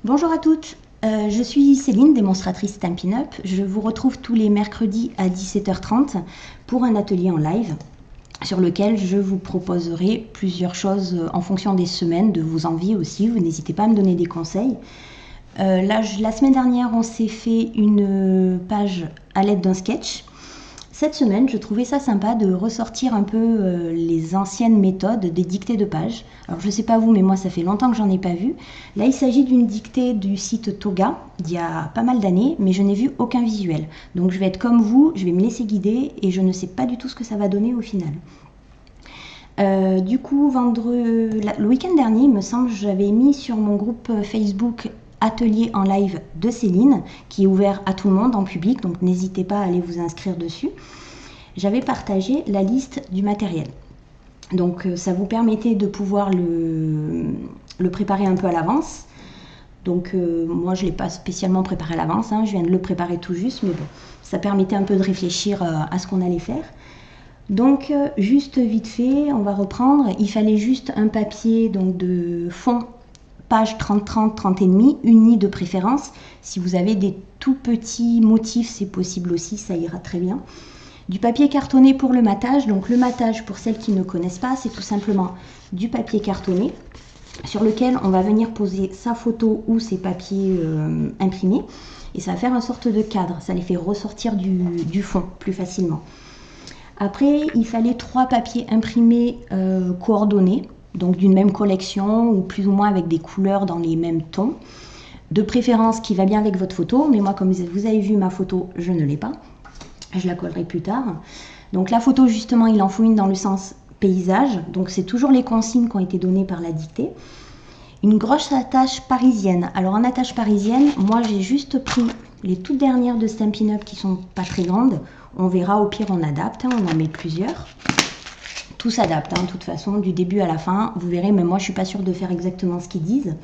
Bonjour à toutes, je suis Céline, démonstratrice Stampin' Up. Je vous retrouve tous les mercredis à 17h30 pour un atelier en live sur lequel je vous proposerai plusieurs choses en fonction des semaines, de vos envies aussi. Vous n'hésitez pas à me donner des conseils. La semaine dernière, on s'est fait une page à l'aide d'un sketch. Cette semaine, je trouvais ça sympa de ressortir un peu les anciennes méthodes des dictées de pages. Alors je ne sais pas vous, mais moi ça fait longtemps que j'en ai pas vu. Là, il s'agit d'une dictée du site Toga, d'il y a pas mal d'années, mais je n'ai vu aucun visuel. Donc je vais être comme vous, je vais me laisser guider et je ne sais pas du tout ce que ça va donner au final. Du coup, le week-end dernier, il me semble, j'avais mis sur mon groupe Facebook atelier en live de Céline, qui est ouvert à tout le monde en public, donc n'hésitez pas à aller vous inscrire dessus. J'avais partagé la liste du matériel. Donc ça vous permettait de pouvoir le préparer un peu à l'avance. Donc moi je ne l'ai pas spécialement préparé à l'avance, je viens de le préparer tout juste, mais bon, ça permettait un peu de réfléchir à ce qu'on allait faire. Donc juste vite fait, on va reprendre. Il fallait juste un papier donc de fond, page 30-30, 30,5, uni de préférence. Si vous avez des tout petits motifs, c'est possible aussi, ça ira très bien. Du papier cartonné pour le matage. Donc le matage, pour celles qui ne connaissent pas, c'est tout simplement du papier cartonné sur lequel on va venir poser sa photo ou ses papiers imprimés. Et ça va faire une sorte de cadre, ça les fait ressortir du fond plus facilement. Après, il fallait 3 papiers imprimés coordonnés, donc d'une même collection ou plus ou moins avec des couleurs dans les mêmes tons. De préférence qui va bien avec votre photo, mais moi comme vous avez vu ma photo, je ne l'ai pas. Je la collerai plus tard. Donc la photo justement, il en faut une dans le sens paysage, donc c'est toujours les consignes qui ont été données par la dictée. Une grosse attache parisienne. Alors en attache parisienne, moi j'ai juste pris les toutes dernières de Stampin' Up qui sont pas très grandes. On verra, au pire on adapte, on en met plusieurs. Tout s'adapte, de toute façon, du début à la fin. Vous verrez, mais moi je suis pas sûre de faire exactement ce qu'ils disent.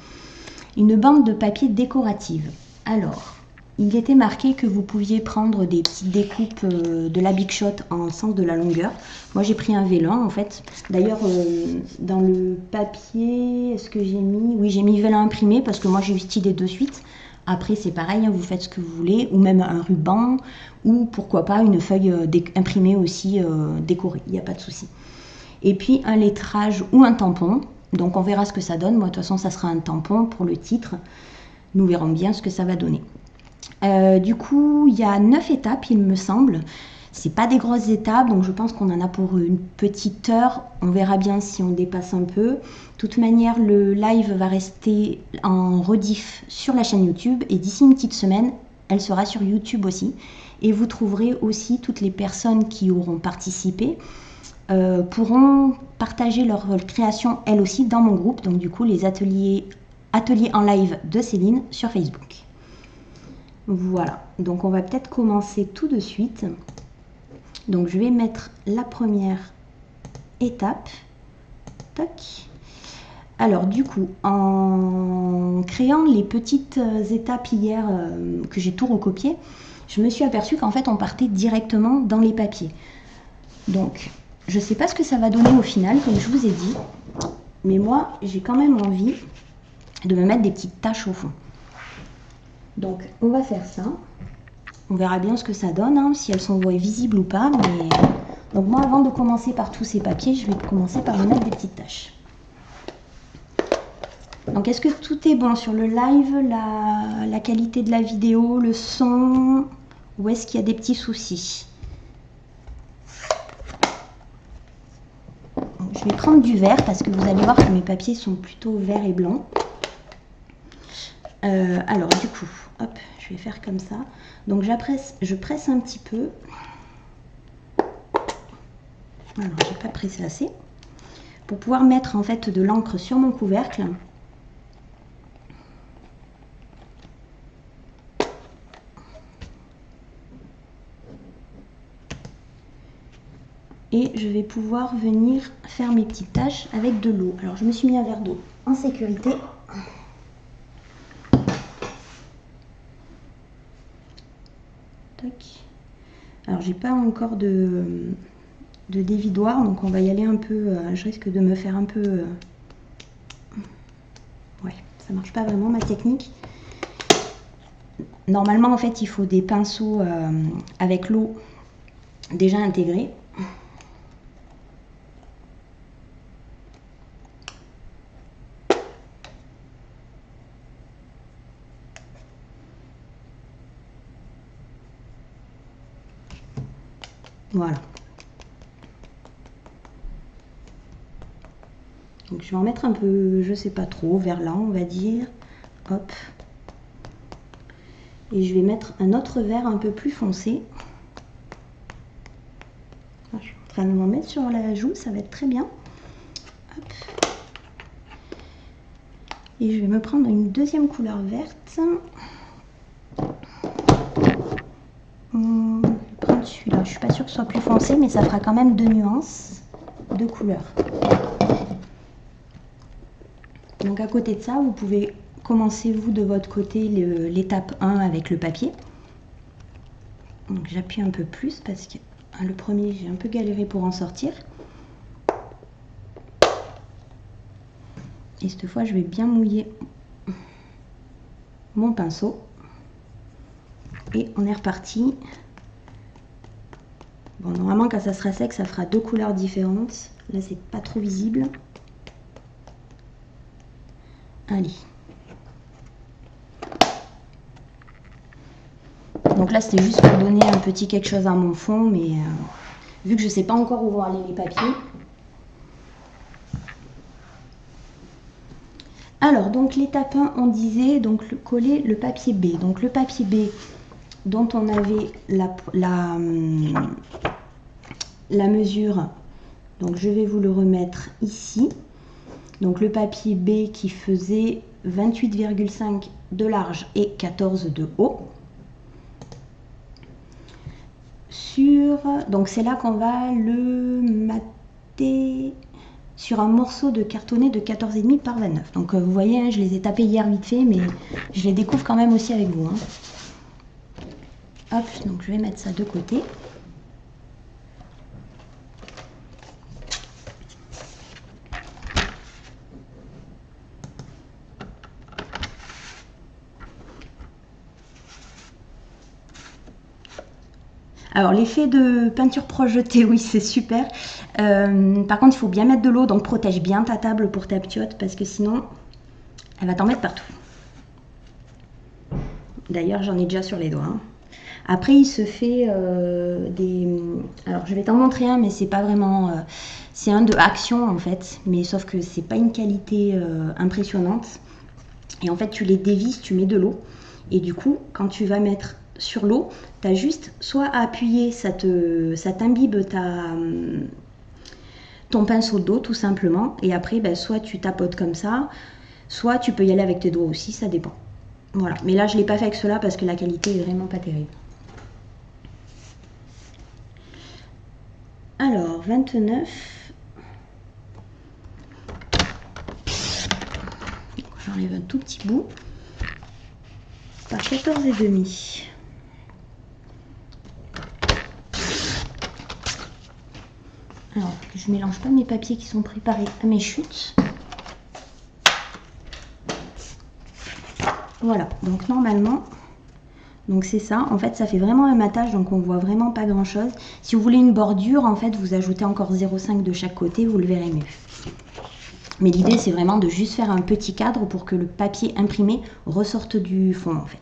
Une bande de papier décorative. Alors, il était marqué que vous pouviez prendre des petites découpes de la Big Shot en sens de la longueur. Moi j'ai pris un vélin en fait. D'ailleurs dans le papier, est-ce que j'ai mis... Oui, j'ai mis vélin imprimé parce que moi j'ai eu cette idée de suite. Après c'est pareil, vous faites ce que vous voulez, ou même un ruban, ou pourquoi pas une feuille imprimée aussi décorée, il n'y a pas de souci. Et puis un lettrage ou un tampon. Donc on verra ce que ça donne. Moi de toute façon ça sera un tampon pour le titre. Nous verrons bien ce que ça va donner. Du coup, il y a 9 étapes, il me semble. C'est pas des grosses étapes, donc je pense qu'on en a pour une petite heure. On verra bien si on dépasse un peu. De toute manière, le live va rester en rediff sur la chaîne YouTube et d'ici une petite semaine, elle sera sur YouTube aussi. Et vous trouverez aussi toutes les personnes qui auront participé pourront partager leur création elles aussi dans mon groupe. Donc du coup, les ateliers en live de Céline sur Facebook. Voilà, donc on va peut-être commencer tout de suite. Donc je vais mettre la première étape. Tac. Alors du coup, en créant les petites étapes hier que j'ai tout recopié, je me suis aperçue qu'en fait on partait directement dans les papiers. Donc je ne sais pas ce que ça va donner au final, comme je vous ai dit, mais moi j'ai quand même envie de me mettre des petites taches au fond. Donc on va faire ça, on verra bien ce que ça donne, si elles sont visibles ou pas. Mais... Donc moi avant de commencer par tous ces papiers, je vais commencer par me mettre des petites taches. Donc est-ce que tout est bon sur le live, la qualité de la vidéo, le son, ou est-ce qu'il y a des petits soucis? Donc, je vais prendre du vert parce que vous allez voir que mes papiers sont plutôt verts et blancs. Alors du coup, hop, je vais faire comme ça. Donc je presse un petit peu. Alors j'ai pas pressé assez. Pour pouvoir mettre en fait de l'encre sur mon couvercle. Et je vais pouvoir venir faire mes petites taches avec de l'eau. Alors je me suis mis un verre d'eau en sécurité. Alors j'ai pas encore de dévidoir, donc on va y aller un peu, je risque de me faire un peu, ouais, ça marche pas vraiment ma technique. Normalement, en fait, il faut des pinceaux avec l'eau déjà intégrée. Voilà. Donc je vais en mettre un peu, je sais pas trop, vers là on va dire. Hop. Et je vais mettre un autre vert un peu plus foncé. Je suis en train de m'en mettre sur la joue, ça va être très bien. Hop. Et je vais me prendre une deuxième couleur verte. Je vais prendre celui-là. Je suis pas sûre que ce soit plus foncé, mais ça fera quand même 2 nuances de couleurs. Donc à côté de ça, vous pouvez commencer vous de votre côté l'étape 1 avec le papier. Donc j'appuie un peu plus parce que le premier j'ai un peu galéré pour en sortir. Et cette fois je vais bien mouiller mon pinceau. Et on est reparti. Bon, normalement quand ça sera sec ça fera 2 couleurs différentes. Là c'est pas trop visible. Allez. Donc là c'était juste pour donner un petit quelque chose à mon fond, mais vu que je sais pas encore où vont aller les papiers. Alors donc l'étape 1 on disait donc coller le papier B. Donc le papier B dont on avait la mesure, donc je vais vous le remettre ici. Donc le papier B qui faisait 28,5 de large et 14 de haut. Donc c'est là qu'on va le mater sur un morceau de cartonné de 14,5 par 29. Donc vous voyez, hein, je les ai tapés hier vite fait, mais je les découvre quand même aussi avec vous. Hein. Hop, donc je vais mettre ça de côté. Alors l'effet de peinture projetée, oui c'est super. Par contre il faut bien mettre de l'eau, donc protège bien ta table pour ta piote parce que sinon elle va t'en mettre partout. D'ailleurs j'en ai déjà sur les doigts. Hein. Après il se fait des... Alors je vais t'en montrer un mais c'est pas vraiment... c'est un de Action en fait, mais sauf que c'est pas une qualité impressionnante. Et en fait tu les dévisses, tu mets de l'eau et du coup quand tu vas mettre sur l'eau, tu as juste soit à appuyer, ça t'imbibe ton pinceau d'eau tout simplement, et après ben, soit tu tapotes comme ça, soit tu peux y aller avec tes doigts aussi, ça dépend. Voilà, mais là je ne l'ai pas fait avec cela parce que la qualité est vraiment pas terrible. Alors 29, j'enlève un tout petit bout, par 14,5. Alors, je mélange pas mes papiers qui sont préparés à mes chutes. Voilà, donc normalement, donc c'est ça. En fait, ça fait vraiment un matage, donc on voit vraiment pas grand chose. Si vous voulez une bordure, en fait, vous ajoutez encore 0,5 de chaque côté, vous le verrez mieux. Mais l'idée, c'est vraiment de juste faire un petit cadre pour que le papier imprimé ressorte du fond, en fait.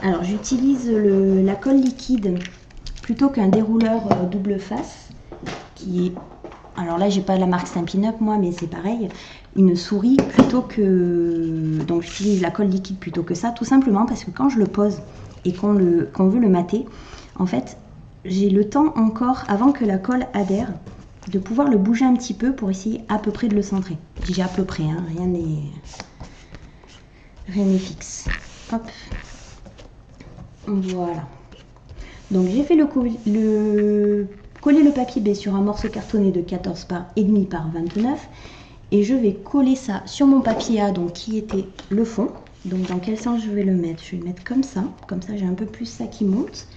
Alors j'utilise la colle liquide plutôt qu'un dérouleur double face qui est, alors là j'ai pas la marque Stampin' Up moi mais c'est pareil, une souris plutôt que, donc j'utilise la colle liquide plutôt que ça tout simplement parce que quand je le pose et qu'on veut le mater, en fait j'ai le temps encore avant que la colle adhère de pouvoir le bouger un petit peu pour essayer à peu près de le centrer. Je dis à peu près, hein, rien n'est fixe. Hop. Voilà. Donc j'ai fait coller le papier B sur un morceau cartonné de 14,5 par 29 et je vais coller ça sur mon papier A donc qui était le fond. Donc dans quel sens je vais le mettre? Je vais le mettre comme ça j'ai un peu plus ça qui monte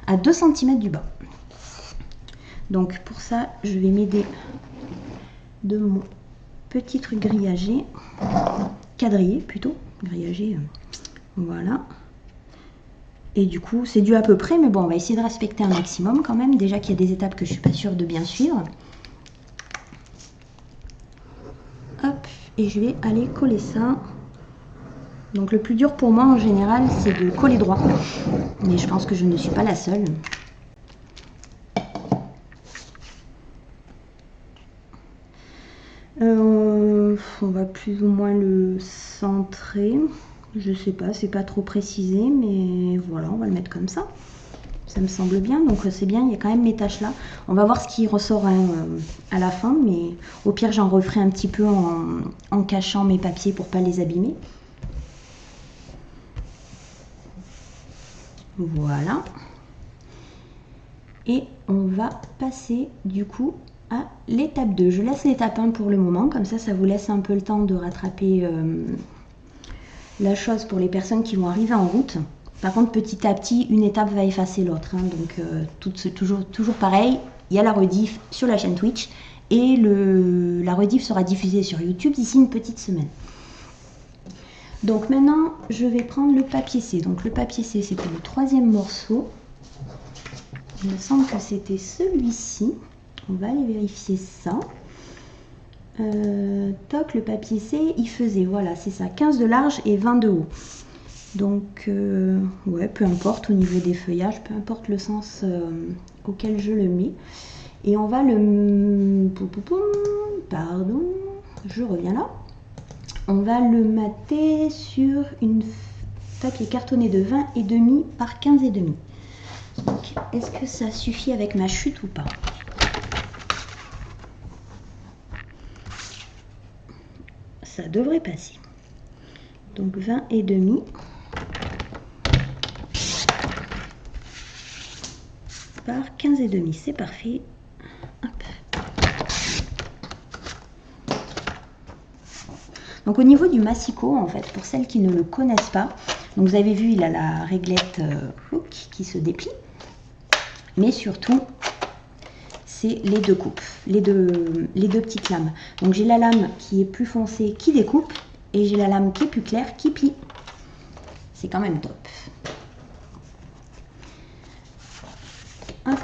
à 2 cm du bas. Donc pour ça, je vais m'aider de mon petit truc grillagé, quadrillé plutôt, grillagé, voilà. Et du coup, c'est dû à peu près, mais bon, on va essayer de respecter un maximum quand même. Déjà qu'il y a des étapes que je suis pas sûre de bien suivre. Hop, et je vais aller coller ça. Donc le plus dur pour moi en général, c'est de coller droit. Mais je pense que je ne suis pas la seule. On va plus ou moins le centrer. Je sais pas, c'est pas trop précisé, mais voilà, on va le mettre comme ça. Ça me semble bien, donc c'est bien, il y a quand même mes tâches là. On va voir ce qui ressort à la fin, mais au pire j'en referai un petit peu en cachant mes papiers pour pas les abîmer. Voilà. Et on va passer du coup à l'étape 2. Je laisse l'étape 1 pour le moment, comme ça vous laisse un peu le temps de rattraper la chose pour les personnes qui vont arriver en route. Par contre, petit à petit, une étape va effacer l'autre, hein, donc toujours pareil, il y a la rediff sur la chaîne Twitch et la rediff sera diffusée sur YouTube d'ici une petite semaine. Donc maintenant, je vais prendre le papier C. Donc le papier C, c'était le 3e morceau. Il me semble que c'était celui-ci. On va aller vérifier ça. Toc, le papier C, il faisait, voilà, c'est ça, 15 de large et 20 de haut. Donc, ouais, peu importe au niveau des feuillages, peu importe le sens auquel je le mets. Et on va le... Pardon, je reviens là. On va le mater sur une papier cartonné de 20,5 par 15,5. Donc, est-ce que ça suffit avec ma chute ou pas? Ça devrait passer. Donc 20,5 par 15,5, c'est parfait. Hop. Donc au niveau du massicot, en fait, pour celles qui ne le connaissent pas, donc vous avez vu, il a la réglette qui se déplie, mais surtout, c'est les deux coupes, les deux petites lames. Donc j'ai la lame qui est plus foncée qui découpe, et j'ai la lame qui est plus claire qui plie. C'est quand même top. Hop.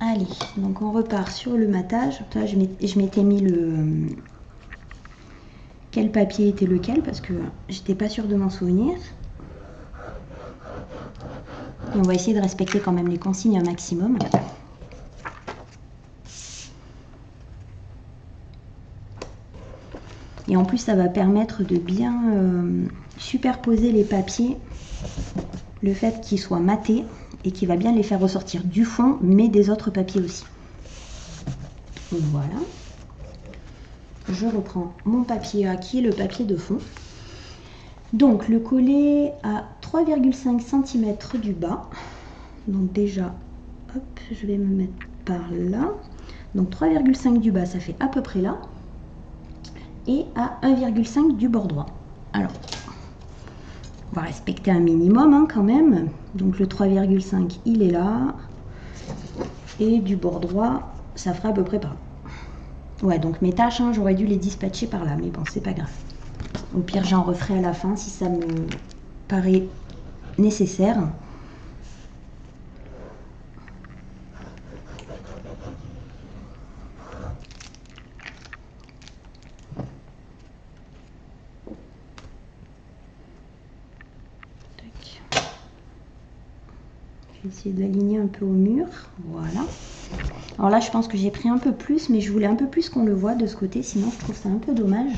Allez, donc on repart sur le matage. Là, je m'étais mis quel papier était lequel parce que j'étais pas sûre de m'en souvenir. Et on va essayer de respecter quand même les consignes un maximum. Et en plus, ça va permettre de bien superposer les papiers. Le fait qu'ils soient matés et qui va bien les faire ressortir du fond, mais des autres papiers aussi. Voilà. Je reprends mon papier A qui est le papier de fond. Donc le coller à 3,5 cm du bas. Donc déjà, hop, je vais me mettre par là. Donc 3,5 du bas, ça fait à peu près là. Et à 1,5 du bord droit. Alors, on va respecter un minimum hein, quand même. Donc le 3,5 il est là. Et du bord droit, ça fera à peu près par là. Ouais, donc mes tâches, hein, j'aurais dû les dispatcher par là, mais bon, c'est pas grave. Au pire, j'en referai à la fin si ça me paraît nécessaire. Je vais essayer de l'aligner un peu au mur. Voilà. Alors là, je pense que j'ai pris un peu plus, mais je voulais un peu plus qu'on le voit de ce côté, sinon je trouve ça un peu dommage.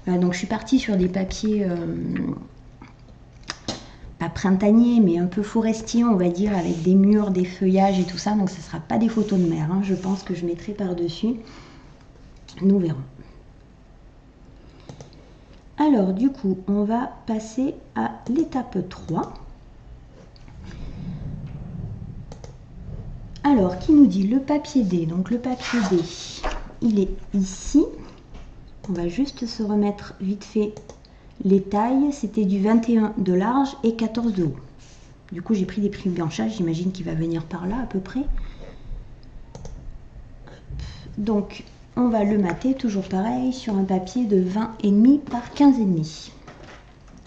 Voilà, donc je suis partie sur des papiers pas printaniers, mais un peu forestiers, on va dire, avec des murs, des feuillages et tout ça. Donc ce ne sera pas des photos de mer, hein. Je pense que je mettrai par-dessus. Nous verrons. Alors du coup, on va passer à l'étape 3. Alors, qui nous dit le papier D? Donc le papier D, il est ici. On va juste se remettre vite fait Les tailles, c'était du 21 de large et 14 de haut. Du coup, j'ai pris des prix blanchage, j'imagine qu'il va venir par là à peu près. Donc, on va le mater, toujours pareil, sur un papier de 20,5 par 15,5.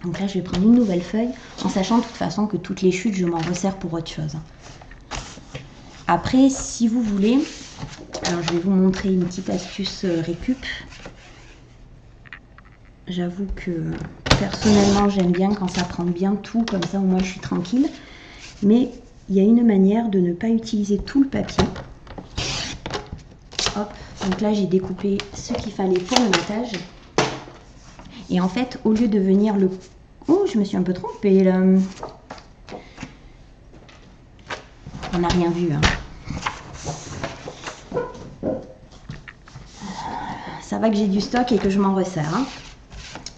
Donc là, je vais prendre une nouvelle feuille, en sachant de toute façon que toutes les chutes, je m'en resserre pour autre chose. Après, si vous voulez, alors je vais vous montrer une petite astuce récup. J'avoue que personnellement, j'aime bien quand ça prend bien tout, comme ça au moins je suis tranquille. Mais il y a une manière de ne pas utiliser tout le papier. Hop, donc là j'ai découpé ce qu'il fallait pour le matage. Et en fait, au lieu de venir le... Oh, je me suis un peu trompée là. On n'a rien vu, hein. Ça va que j'ai du stock et que je m'en resserre, hein.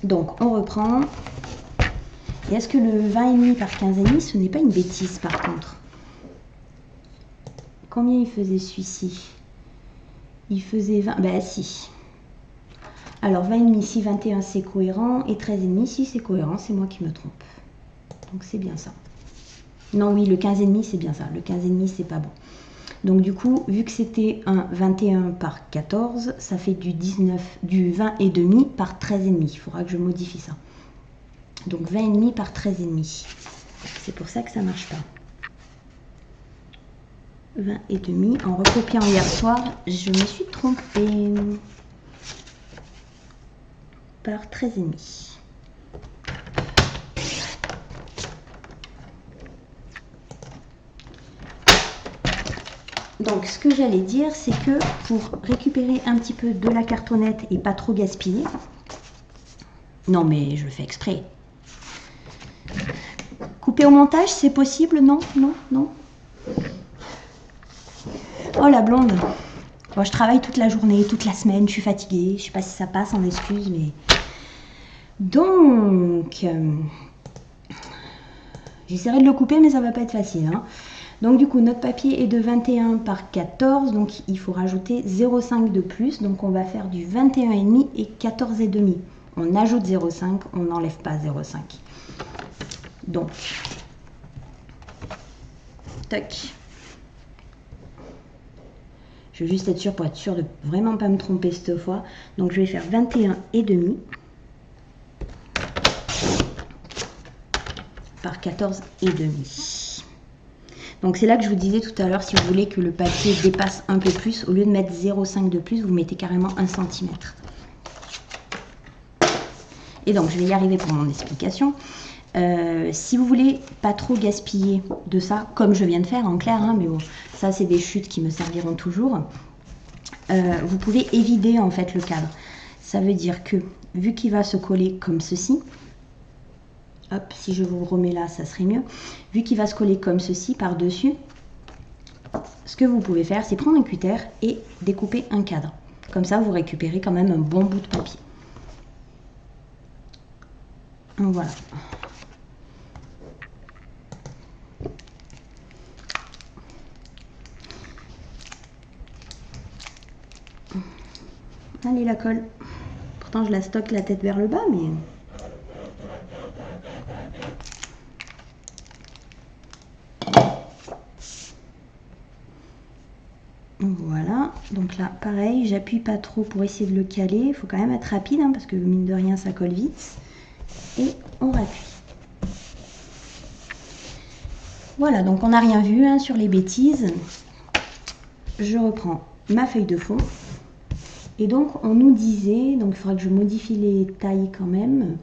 Donc, on reprend. Et est-ce que le 20,5 par 15,5, ce n'est pas une bêtise par contre? Combien il faisait celui-ci? Il faisait 20... Ben si. Alors 20,5 si 21 c'est cohérent et 13,5 si c'est cohérent, c'est moi qui me trompe. Donc c'est bien ça. Non oui, le 15,5 c'est bien ça. Le 15,5 c'est pas bon. Donc du coup, vu que c'était un 21 par 14, ça fait du 20,5 par 13,5. Il faudra que je modifie ça. Donc 20,5 par 13,5. C'est pour ça que ça marche pas. 20,5. En recopiant hier soir, je me suis trompée. Par 13,5. Donc ce que j'allais dire, c'est que pour récupérer un petit peu de la cartonnette et pas trop gaspiller, non mais je le fais exprès. Couper au montage, c'est possible? Non, non, non. Oh la blonde. Bon, je travaille toute la journée, toute la semaine, je suis fatiguée. Je sais pas si ça passe en excuse, mais... Donc, j'essaierai de le couper, mais ça va pas être facile, hein. Donc du coup, notre papier est de 21 par 14, donc il faut rajouter 0,5 de plus. Donc on va faire du 21,5 et 14,5. On ajoute 0,5, on n'enlève pas 0,5. Donc, tac. Je vais juste être sûre pour être sûre de vraiment pas me tromper cette fois. Donc je vais faire 21,5 par 14,5. Donc c'est là que je vous disais tout à l'heure, si vous voulez que le papier dépasse un peu plus, au lieu de mettre 0,5 de plus, vous mettez carrément 1 cm. Et donc je vais y arriver pour mon explication. Si vous voulez pas trop gaspiller de ça, comme je viens de faire en clair, hein, mais bon, ça c'est des chutes qui me serviront toujours, vous pouvez évider en fait le cadre. Ça veut dire que vu qu'il va se coller comme ceci, hop, si je vous remets là, ça serait mieux. Vu qu'il va se coller comme ceci par-dessus, ce que vous pouvez faire, c'est prendre un cutter et découper un cadre. Comme ça, vous récupérez quand même un bon bout de papier. Voilà. Allez, la colle. Pourtant, je la stocke la tête vers le bas, mais... Voilà, donc là pareil, j'appuie pas trop pour essayer de le caler, il faut quand même être rapide hein, parce que mine de rien ça colle vite. Et on rappuie. Voilà, donc on n'a rien vu hein, sur les bêtises. Je reprends ma feuille de fond. Et donc on nous disait, donc il faudra que je modifie les tailles quand même.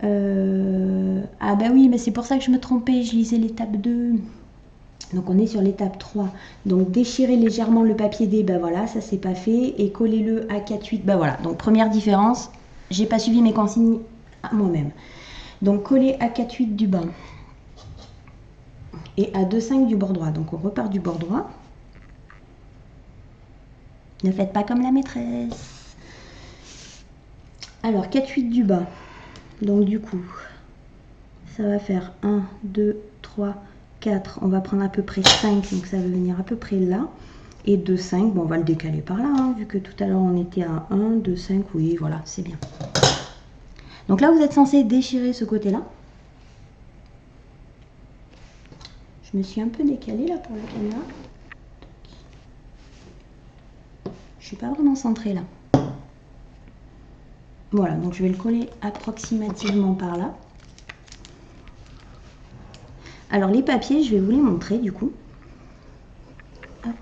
Ah bah oui, mais c'est pour ça que je me trompais, je lisais l'étape 2. Donc on est sur l'étape 3. Donc déchirer légèrement le papier D, ben voilà, ça c'est pas fait. Et collez-le à 4,8, ben voilà. Donc première différence, j'ai pas suivi mes consignes à moi-même. Donc coller à 4,8 du bas et à 2,5 du bord droit. Donc on repart du bord droit. Ne faites pas comme la maîtresse. Alors 4,8 du bas. Donc du coup, ça va faire 1, 2, 3, 4, on va prendre à peu près 5, donc ça va venir à peu près là. Et 2, 5, bon on va le décaler par là, hein, vu que tout à l'heure on était à 1, 2, 5, oui voilà, c'est bien. Donc là, vous êtes censé déchirer ce côté-là. Je me suis un peu décalée là pour la caméra. Je suis pas vraiment centrée là. Voilà, donc je vais le coller approximativement par là. Alors les papiers, je vais vous les montrer du coup. Hop.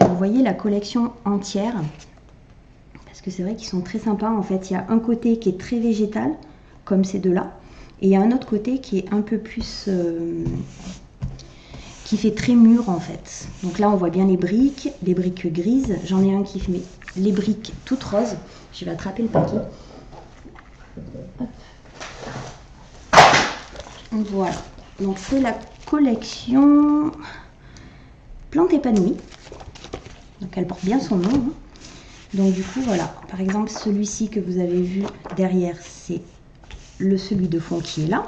Vous voyez la collection entière. Parce que c'est vrai qu'ils sont très sympas. En fait, il y a un côté qui est très végétal, comme ces deux-là. Et il y a un autre côté qui est un peu plus... qui fait très mûr en fait. Donc là, on voit bien les briques grises. J'en ai un qui fait les briques toutes roses. Je vais attraper le papier. Hop. Voilà. Donc c'est la collection Plantes épanouies. Donc elle porte bien son nom. Hein. Donc du coup, voilà. Par exemple, celui-ci que vous avez vu derrière, c'est celui de fond qui est là.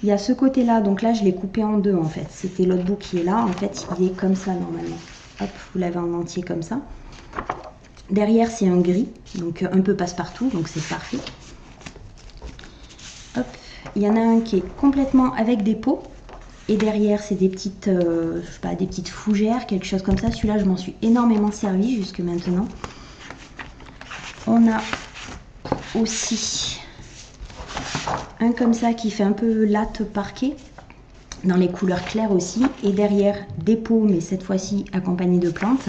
Il y a ce côté-là, donc là je l'ai coupé en deux en fait. C'était l'autre bout qui est là, en fait il est comme ça normalement. Hop, vous l'avez en entier comme ça. Derrière c'est un gris, donc un peu passe-partout, donc c'est parfait. Hop, il y en a un qui est complètement avec des pots. Et derrière c'est des petites, je sais pas, des petites fougères, quelque chose comme ça. Celui-là je m'en suis énormément servi jusque maintenant. On a aussi... un comme ça qui fait un peu latte parquet, dans les couleurs claires aussi. Et derrière des pots, mais cette fois-ci accompagnés de plantes.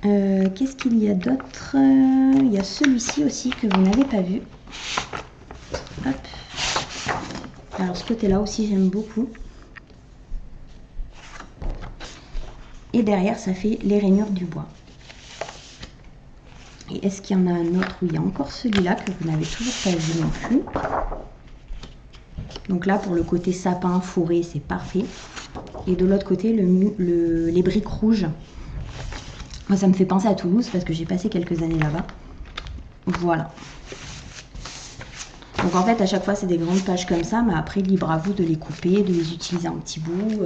Qu'est-ce qu'il y a d'autre? Il y a celui-ci aussi que vous n'avez pas vu. Hop. Alors ce côté-là aussi j'aime beaucoup. Et derrière ça fait les rainures du bois. Et est-ce qu'il y en a un autre? Oui, il y a encore celui-là que vous n'avez toujours pas vu non plus. Donc là, pour le côté sapin, forêt, c'est parfait. Et de l'autre côté, les briques rouges. Moi, ça me fait penser à Toulouse parce que j'ai passé quelques années là-bas. Voilà. Donc en fait, à chaque fois, c'est des grandes pages comme ça. Mais après, libre à vous de les couper, de les utiliser en petits bouts.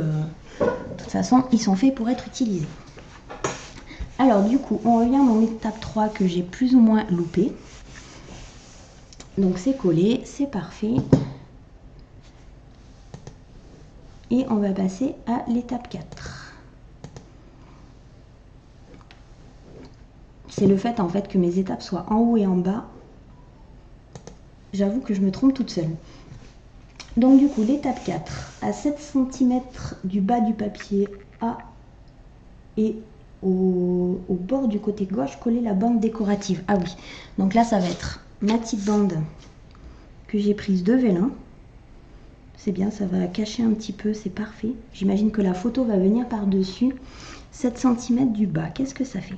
De toute façon, ils sont faits pour être utilisés. Alors du coup, on revient à mon étape 3 que j'ai plus ou moins loupé. Donc c'est collé, c'est parfait. Et on va passer à l'étape 4. C'est le fait en fait que mes étapes soient en haut et en bas. J'avoue que je me trompe toute seule. Donc du coup, l'étape 4, à 7 cm du bas du papier et au bord du côté gauche, coller la bande décorative. Ah oui, donc là ça va être ma petite bande que j'ai prise de vélin. C'est bien, ça va cacher un petit peu, c'est parfait. J'imagine que la photo va venir par-dessus. 7 cm du bas, qu'est-ce que ça fait?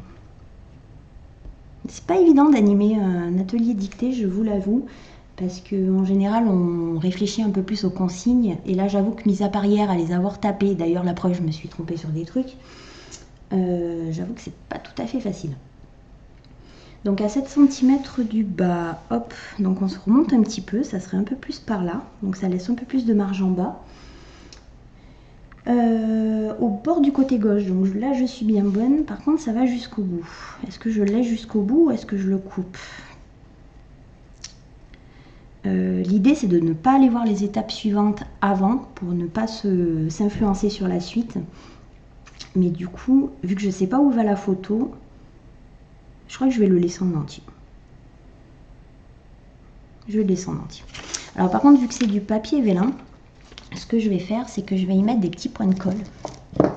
C'est pas évident d'animer un atelier dicté, je vous l'avoue, parce qu'en général on réfléchit un peu plus aux consignes. Et là j'avoue que mis à part hier à les avoir tapées, d'ailleurs la preuve je me suis trompée sur des trucs, j'avoue que c'est pas tout à fait facile. Donc à 7 cm du bas, hop, donc on se remonte un petit peu, ça serait un peu plus par là, donc ça laisse un peu plus de marge en bas. Au bord du côté gauche, donc là je suis bien bonne, par contre ça va jusqu'au bout. Est-ce que je laisse jusqu'au bout ou est-ce que je le coupe? L'idée c'est de ne pas aller voir les étapes suivantes avant, pour ne pas s'influencer sur la suite. Mais du coup, vu que je ne sais pas où va la photo, je crois que je vais le laisser en entier. Je vais le laisser en entier. Alors par contre, vu que c'est du papier vélin, ce que je vais faire, c'est que je vais y mettre des petits points de colle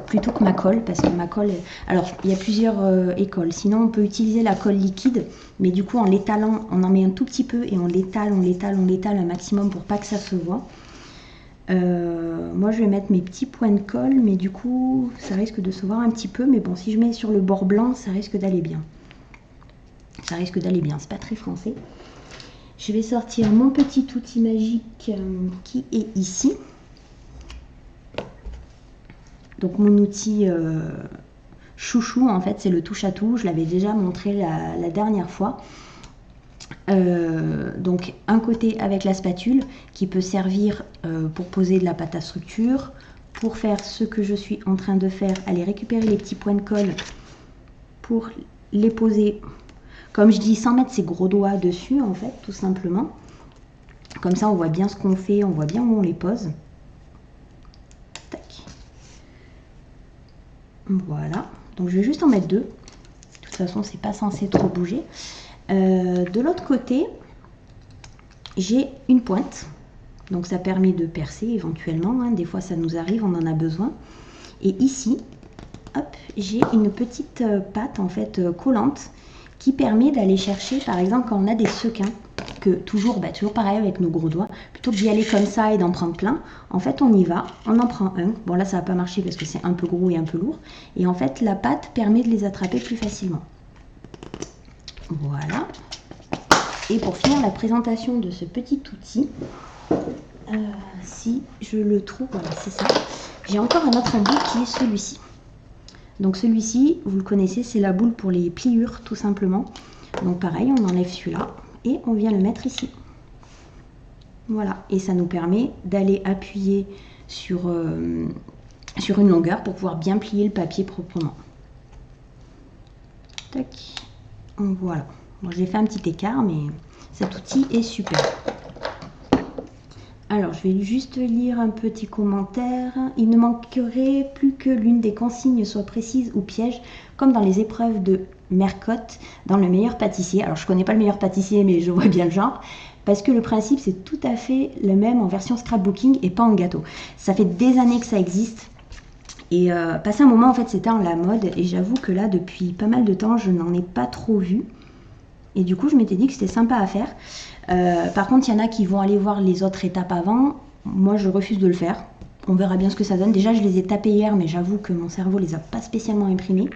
plutôt que ma colle, parce que ma colle... Alors, il y a plusieurs écoles. Sinon, on peut utiliser la colle liquide, mais du coup, en l'étalant, on en met un tout petit peu et on l'étale un maximum pour pas que ça se voit. Moi, je vais mettre mes petits points de colle, mais du coup, ça risque de se voir un petit peu. Mais bon, si je mets sur le bord blanc, ça risque d'aller bien. Ça risque d'aller bien, c'est pas très français. Je vais sortir mon petit outil magique qui est ici. Donc mon outil chouchou, en fait, c'est le touche à tout. Je l'avais déjà montré la dernière fois. Donc un côté avec la spatule qui peut servir pour poser de la pâte à structure, pour faire ce que je suis en train de faire, aller récupérer les petits points de colle pour les poser, comme je dis, sans mettre ses gros doigts dessus, en fait, tout simplement. Comme ça, on voit bien ce qu'on fait, on voit bien où on les pose. Tac. Voilà. Donc, je vais juste en mettre 2. De toute façon, c'est pas censé trop bouger. De l'autre côté, j'ai une pointe. Donc, ça permet de percer éventuellement. Hein. Des fois, ça nous arrive, on en a besoin. Et ici, hop, j'ai une petite patte, en fait, collante, qui permet d'aller chercher, par exemple, quand on a des sequins, que toujours pareil avec nos gros doigts, plutôt que d'y aller comme ça et d'en prendre plein, en fait on y va, on en prend un. Bon là ça va pas marcher parce que c'est un peu gros et un peu lourd, et en fait la patte permet de les attraper plus facilement. Voilà. Et pour finir la présentation de ce petit outil, si je le trouve, voilà c'est ça, j'ai encore un autre embout qui est celui-ci. Donc celui-ci, vous le connaissez, c'est la boule pour les pliures tout simplement. Donc pareil, on enlève celui-là et on vient le mettre ici. Voilà, et ça nous permet d'aller appuyer sur une longueur pour pouvoir bien plier le papier proprement. Tac, voilà. Bon, j'ai fait un petit écart, mais cet outil est super. Alors, je vais juste lire un petit commentaire. Il ne manquerait plus que l'une des consignes soit précise ou piège, comme dans les épreuves de Mercotte, dans le meilleur pâtissier. Alors, je ne connais pas le meilleur pâtissier, mais je vois bien le genre. Parce que le principe, c'est tout à fait le même en version scrapbooking et pas en gâteau. Ça fait des années que ça existe. Et passé un moment, en fait, c'était en la mode. Et j'avoue que là, depuis pas mal de temps, je n'en ai pas trop vu. Et du coup, je m'étais dit que c'était sympa à faire. Par contre, il y en a qui vont aller voir les autres étapes avant. Moi, je refuse de le faire. On verra bien ce que ça donne. Déjà, je les ai tapés hier, mais j'avoue que mon cerveau les a pas spécialement imprimés.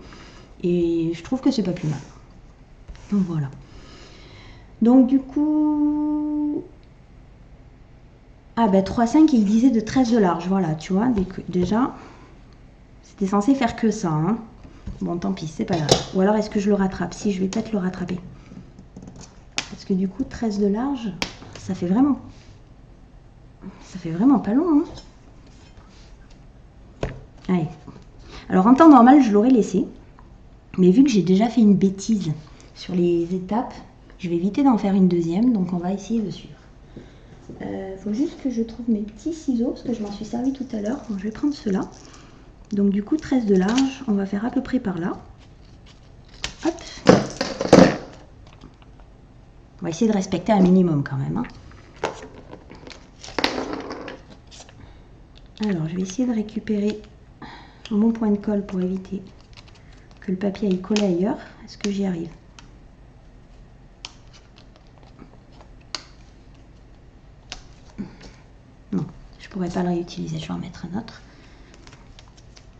Et je trouve que c'est pas plus mal. Donc voilà. Donc du coup... Ah ben 3,5 et il disait de 13 de large. Voilà, tu vois, déjà, c'était censé faire que ça. Hein. Bon, tant pis, c'est pas grave. Ou alors, est-ce que je le rattrape? Si, je vais peut-être le rattraper. Parce que du coup, 13 de large, ça fait vraiment pas long. Hein. Allez. Alors, en temps normal, je l'aurais laissé. Mais vu que j'ai déjà fait une bêtise sur les étapes, je vais éviter d'en faire une deuxième. Donc, on va essayer de suivre. Faut juste que je trouve mes petits ciseaux, parce que je m'en suis servi tout à l'heure. Donc, je vais prendre ceux-là. Donc, du coup, 13 de large, on va faire à peu près par là. Hop. On va essayer de respecter un minimum quand même. Hein. Alors, je vais essayer de récupérer mon point de colle pour éviter que le papier aille coller ailleurs. Est-ce que j'y arrive? Non, je pourrais pas le réutiliser. Je vais en mettre un autre.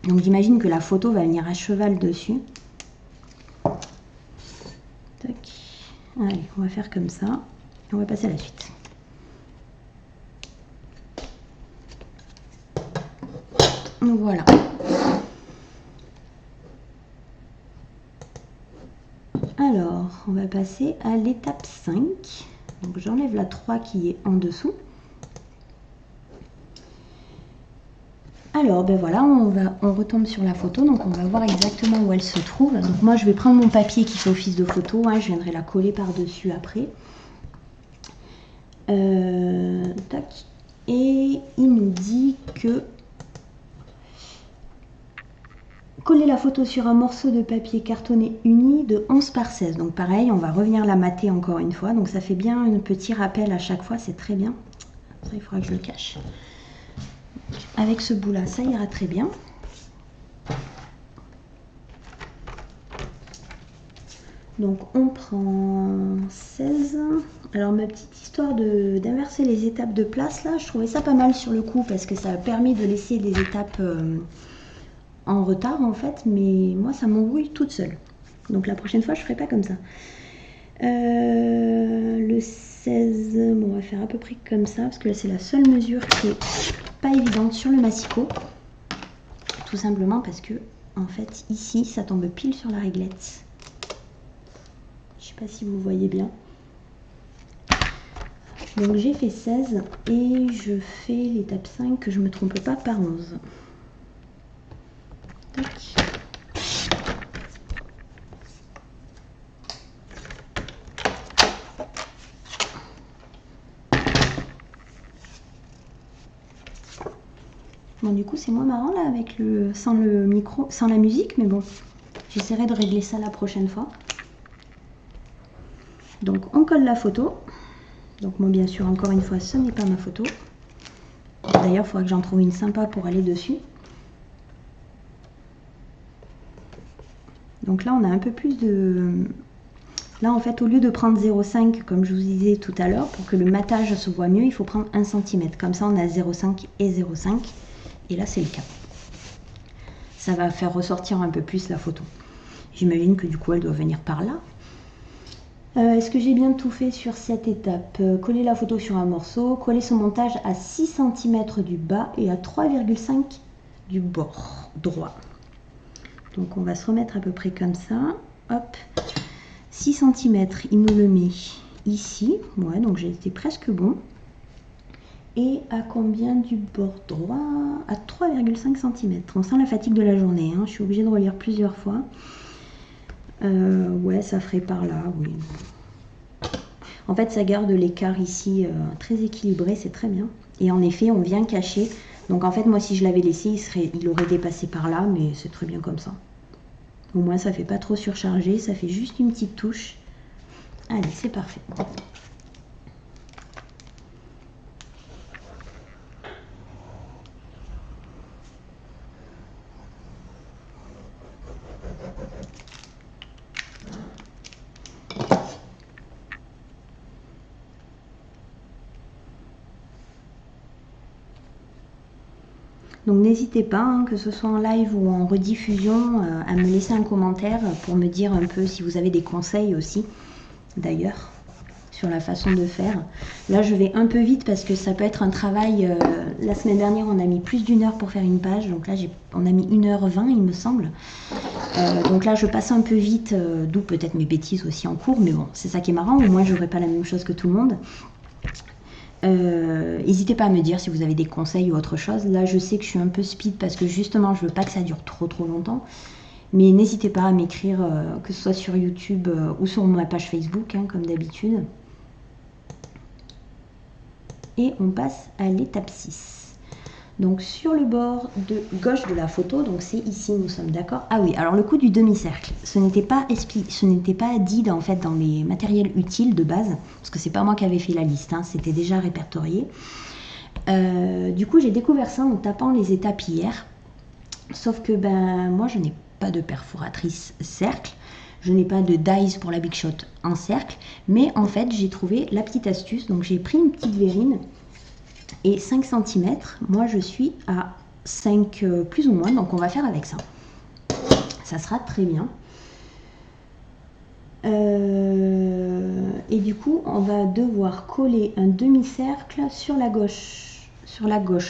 Donc, j'imagine que la photo va venir à cheval dessus. Tac. Allez, on va faire comme ça. Et on va passer à la suite. Voilà. Alors, on va passer à l'étape 5. Donc, j'enlève la 3 qui est en dessous. Alors, ben voilà, on retombe sur la photo, donc on va voir exactement où elle se trouve. Donc moi, je vais prendre mon papier qui fait office de photo, hein, je viendrai la coller par-dessus après. Tac. Et il nous dit que coller la photo sur un morceau de papier cartonné uni de 11 par 16. Donc pareil, on va revenir la mater encore une fois. Donc ça fait bien un petit rappel à chaque fois, c'est très bien. Ça, il faudra que je le cache. Avec ce bout là, ça ira très bien. Donc on prend 16. Alors ma petite histoire d'inverser les étapes de place là, je trouvais ça pas mal sur le coup parce que ça a permis de laisser des étapes en retard en fait, mais moi ça m'embrouille toute seule. Donc la prochaine fois je ferai pas comme ça. Le 16, bon, on va faire à peu près comme ça parce que là c'est la seule mesure qui est pas évidente sur le massicot, tout simplement parce que en fait ici ça tombe pile sur la réglette. Je sais pas si vous voyez bien. Donc j'ai fait 16 et je fais l'étape 5 que je me trompe pas par 11. Tac. Bon, du coup, c'est moins marrant là avec sans le micro, sans la musique, mais bon, j'essaierai de régler ça la prochaine fois. Donc, on colle la photo. Donc, moi, bien sûr, encore une fois, ce n'est pas ma photo. D'ailleurs, il faudra que j'en trouve une sympa pour aller dessus. Donc là, on a un peu plus de... Là, en fait, au lieu de prendre 0,5, comme je vous disais tout à l'heure, pour que le matage se voit mieux, il faut prendre 1 cm. Comme ça, on a 0,5 et 0,5. Et là, c'est le cas. Ça va faire ressortir un peu plus la photo. J'imagine que du coup, elle doit venir par là. Est-ce que j'ai bien tout fait sur cette étape? Coller la photo sur un morceau, coller son montage à 6 cm du bas et à 3,5 du bord droit. Donc on va se remettre à peu près comme ça. Hop, 6 cm, il nous le met ici. Ouais, donc j'ai été presque bon. Et à combien du bord droit? À 3,5 cm. On sent la fatigue de la journée, hein. Je suis obligée de relire plusieurs fois. Ouais, ça ferait par là, oui. En fait, ça garde l'écart ici très équilibré, c'est très bien. Et en effet, on vient cacher. Donc en fait, moi, si je l'avais laissé, il aurait dépassé par là, mais c'est très bien comme ça. Au moins, ça fait pas trop surchargé, ça fait juste une petite touche. Allez, c'est parfait. Donc n'hésitez pas, hein, que ce soit en live ou en rediffusion, à me laisser un commentaire pour me dire un peu si vous avez des conseils aussi, d'ailleurs, sur la façon de faire. Là, je vais un peu vite parce que ça peut être un travail. La semaine dernière, on a mis plus d'1 heure pour faire une page. Donc là, on a mis 1h20, il me semble. Donc là, je passe un peu vite, d'où peut-être mes bêtises aussi en cours. Mais bon, c'est ça qui est marrant. Au moins, je n'aurai pas la même chose que tout le monde. N'hésitez pas à me dire si vous avez des conseils ou autre chose. Là, je sais que je suis un peu speed parce que justement, je veux pas que ça dure trop longtemps. Mais n'hésitez pas à m'écrire, que ce soit sur YouTube ou sur ma page Facebook, hein, comme d'habitude. Et on passe à l'étape 6. Donc sur le bord de gauche de la photo, donc c'est ici, nous sommes d'accord. Ah oui, alors le coup du demi-cercle, ce n'était pas dit en fait dans les matériels utiles de base, parce que c'est pas moi qui avais fait la liste, hein, c'était déjà répertorié. Du coup, j'ai découvert ça en tapant les étapes hier, sauf que moi je n'ai pas de perforatrice cercle, je n'ai pas de dies pour la Big Shot en cercle, mais en fait j'ai trouvé la petite astuce, donc j'ai pris une petite verrine. Et 5 cm, moi je suis à 5 plus ou moins, donc on va faire avec ça. Ça sera très bien. Et du coup, on va devoir coller un demi-cercle sur la gauche,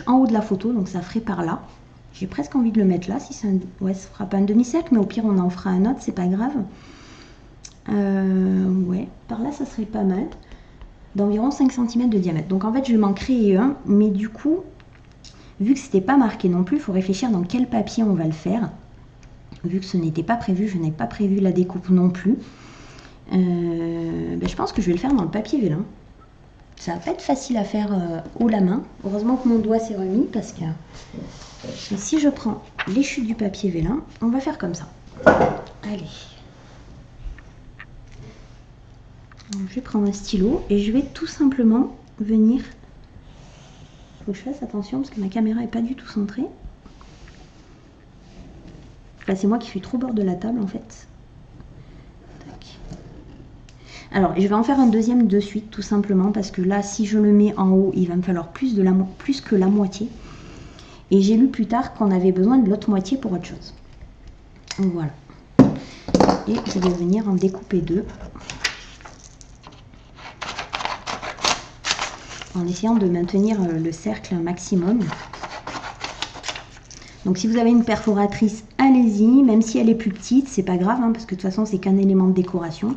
en haut de la photo, donc ça ferait par là. J'ai presque envie de le mettre là, si ça ne fera pas un demi-cercle, mais au pire on en fera un autre, c'est pas grave. Ouais, par là ça serait pas mal. D'environ 5 cm de diamètre. Donc en fait, je vais m'en créer un, mais du coup, vu que c'était pas marqué non plus, il faut réfléchir dans quel papier on va le faire. Vu que ce n'était pas prévu, je n'ai pas prévu la découpe non plus. Je pense que je vais le faire dans le papier vélin. Ça va pas être facile à faire haut la main. Heureusement que mon doigt s'est remis parce que si je prends les chutes du papier vélin, on va faire comme ça. Allez. Donc, je vais prendre un stylo et je vais tout simplement venir. Il faut que je fasse attention parce que ma caméra n'est pas du tout centrée. Là, c'est moi qui suis trop au bord de la table en fait. Tac. Alors, je vais en faire un deuxième de suite tout simplement parce que là, si je le mets en haut, il va me falloir plus que la moitié. Et j'ai lu plus tard qu'on avait besoin de l'autre moitié pour autre chose. Voilà. Et je vais venir en découper deux. En essayant de maintenir le cercle un maximum. Donc si vous avez une perforatrice, allez-y, même si elle est plus petite, c'est pas grave, hein, parce que de toute façon c'est qu'un élément de décoration.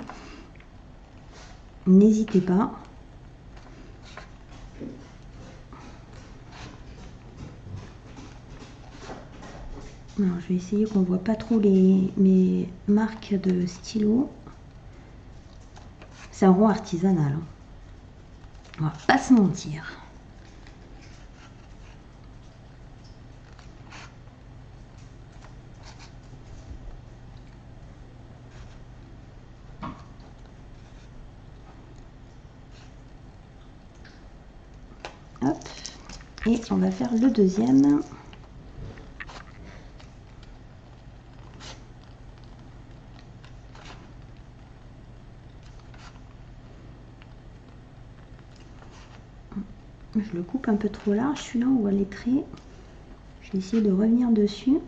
N'hésitez pas. Alors, je vais essayer qu'on voit pas trop mes marques de stylo. C'est un rond artisanal, hein. On va pas se mentir. Et on va faire le deuxième. Je le coupe un peu trop large, celui-là on voit les traits. Je vais essayer de revenir dessus.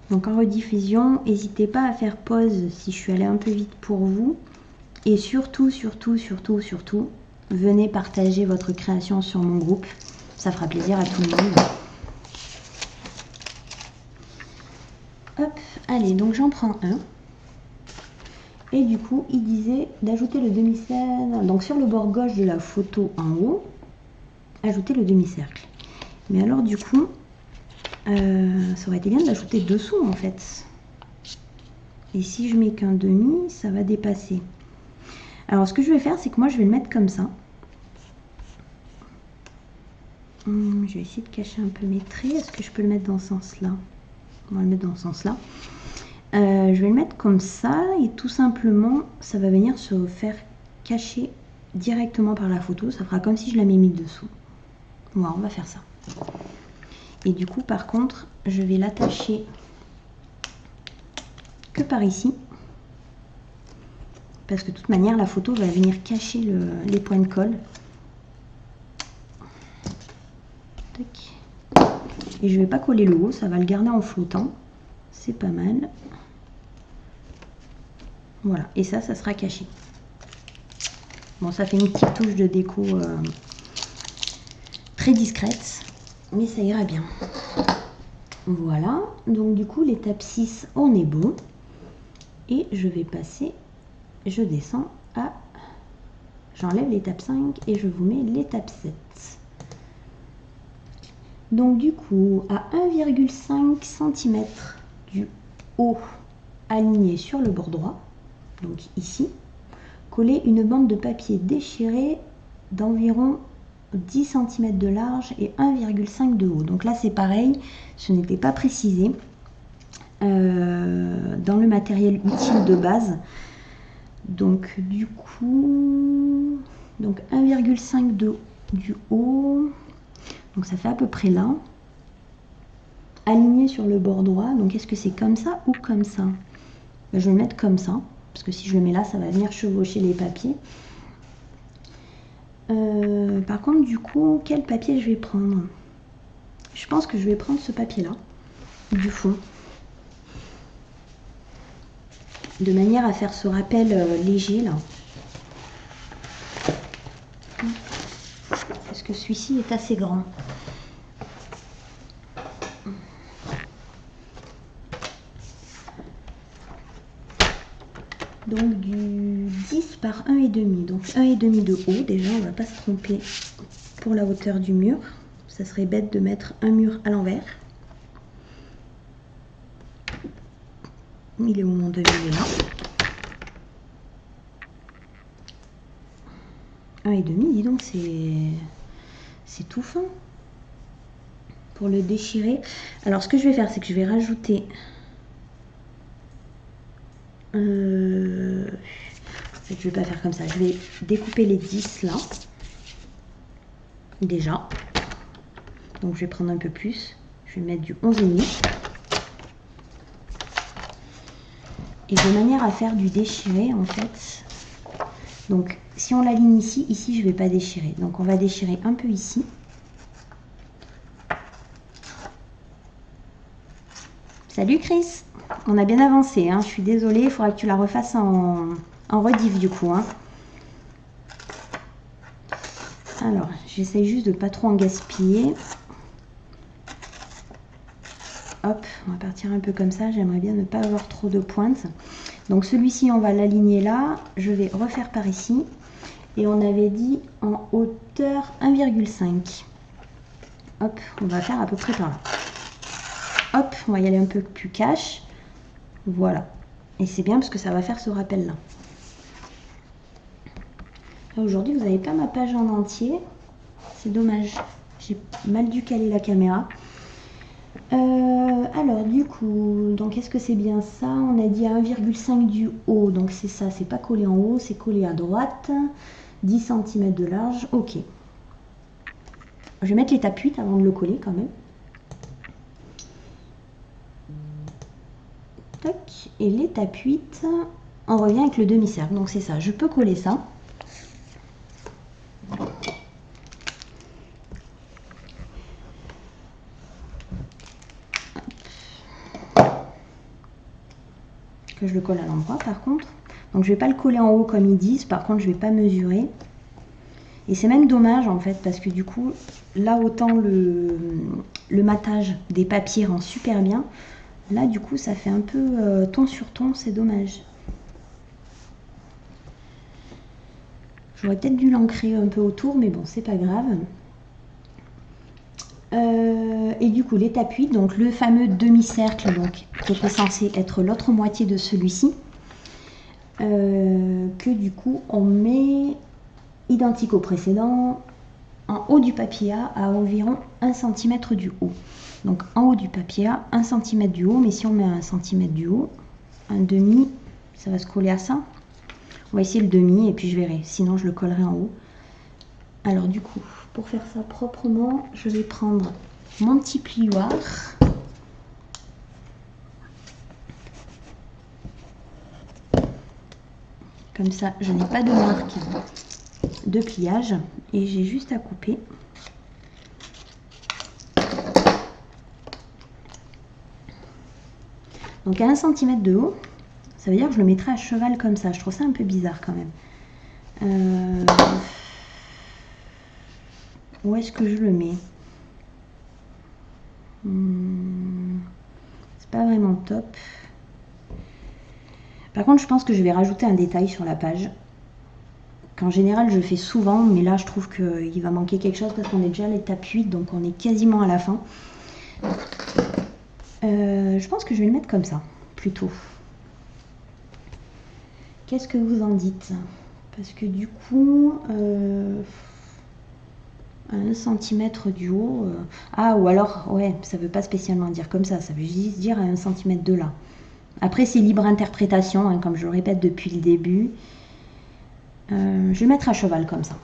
Donc en rediffusion, n'hésitez pas à faire pause si je suis allée un peu vite pour vous. Et surtout, venez partager votre création sur mon groupe. Ça fera plaisir à tout le monde. Hop, allez, donc j'en prends un. Et du coup, il disait d'ajouter le demi-cercle. Donc sur le bord gauche de la photo en haut, ajouter le demi-cercle. Mais alors du coup, ça aurait été bien d'ajouter dessous en fait. Et si je mets qu'un demi, ça va dépasser. Alors ce que je vais faire, c'est que moi je vais le mettre comme ça. Je vais essayer de cacher un peu mes traits. Est-ce que je peux le mettre dans ce sens-là? On va le mettre dans ce sens-là. Je vais le mettre comme ça et tout simplement, ça va venir se faire cacher directement par la photo. Ça fera comme si je l'avais mis dessous. Voilà, on va faire ça. Et du coup, par contre, je vais l'attacher que par ici. Parce que de toute manière, la photo va venir cacher les points de colle. Tac. Et je ne vais pas coller le haut, ça va le garder en flottant. C'est pas mal. Voilà, et ça sera caché. Bon, ça fait une petite touche de déco très discrète, mais ça ira bien. Voilà, donc du coup, l'étape 6, on est bon. Et je vais passer, je descends à... J'enlève l'étape 5 et je vous mets l'étape 7. Donc du coup, à 1,5 cm du haut aligné sur le bord droit, donc ici, coller une bande de papier déchirée d'environ 10 cm de large et 1,5 de haut. Donc là c'est pareil, ce n'était pas précisé dans le matériel utile de base. Donc du coup, donc 1,5 du haut, donc ça fait à peu près là. Aligné sur le bord droit, donc est-ce que c'est comme ça ou comme ça? Ben, je vais le mettre comme ça, parce que si je le mets là, ça va venir chevaucher les papiers. Par contre, du coup, quel papier je vais prendre? Je pense que je vais prendre ce papier-là, du fond. De manière à faire ce rappel léger, là. Parce que celui-ci est assez grand. Donc du 10 par 1,5. Donc 1,5 de haut, déjà on va pas se tromper pour la hauteur du mur. Ça serait bête de mettre un mur à l'envers. Il est où mon demi? Il est là. 1,5, dis donc, c'est tout fin. Pour le déchirer. Alors ce que je vais faire, c'est que je vais rajouter... je vais pas faire comme ça. Je vais découper les 10 là. Déjà. Donc je vais prendre un peu plus. Je vais mettre du 11,5. Et de manière à faire du déchiré en fait. Donc si on l'aligne ici, ici je vais pas déchirer. Donc on va déchirer un peu ici. Salut Chris, on a bien avancé, hein. Je suis désolée, il faudra que tu la refasses en rediff du coup. Hein. Alors, j'essaye juste de pas trop en gaspiller. Hop, on va partir un peu comme ça, j'aimerais bien ne pas avoir trop de pointes. Donc celui-ci, on va l'aligner là, je vais refaire par ici. Et on avait dit en hauteur 1,5. Hop, on va faire à peu près par là. Hop, on va y aller un peu plus cash. Voilà. Et c'est bien parce que ça va faire ce rappel-là. Aujourd'hui, vous n'avez pas ma page en entier. C'est dommage. J'ai mal dû caler la caméra. Alors du coup, donc est-ce que c'est bien ça? On a dit à 1,5 du haut, donc c'est ça, c'est pas collé en haut, c'est collé à droite. 10 cm de large, ok. Je vais mettre l'étape 8 avant de le coller quand même. Tac, et l'étape 8, on revient avec le demi-cercle, donc c'est ça, je peux coller ça. Que je le colle à l'endroit par contre. Donc je vais pas le coller en haut comme ils disent, par contre je vais pas mesurer. Et c'est même dommage en fait parce que du coup là autant le matage des papiers rend super bien. Là du coup ça fait un peu ton sur ton, c'est dommage. J'aurais peut-être dû l'ancrer un peu autour mais bon c'est pas grave. Et du coup l'étape 8, donc le fameux demi-cercle donc, qui était censé être l'autre moitié de celui-ci, que du coup on met identique au précédent en haut du papier A à environ 1 cm du haut. Donc en haut du papier A, 1 cm du haut, mais si on met 1 cm du haut, un demi, ça va se coller à ça. On va essayer le demi et puis je verrai, sinon je le collerai en haut. Alors du coup, pour faire ça proprement, je vais prendre mon petit plioir. Comme ça, je n'ai pas de marque de pliage et j'ai juste à couper. Donc à 1 cm de haut, ça veut dire que je le mettrai à cheval comme ça. Je trouve ça un peu bizarre quand même. Où est-ce que je le mets? C'est pas vraiment top. Par contre, je pense que je vais rajouter un détail sur la page. Qu'en général, je fais souvent, mais là, je trouve qu'il va manquer quelque chose parce qu'on est déjà à l'étape 8, donc on est quasiment à la fin. Je pense que je vais le mettre comme ça, plutôt. Qu'est-ce que vous en dites? Parce que du coup, à 1 cm du haut... Ah, ou alors, ouais, ça veut pas spécialement dire comme ça veut juste dire à 1 cm de là. Après, c'est libre interprétation, hein, comme je le répète depuis le début. Je vais le mettre à cheval comme ça.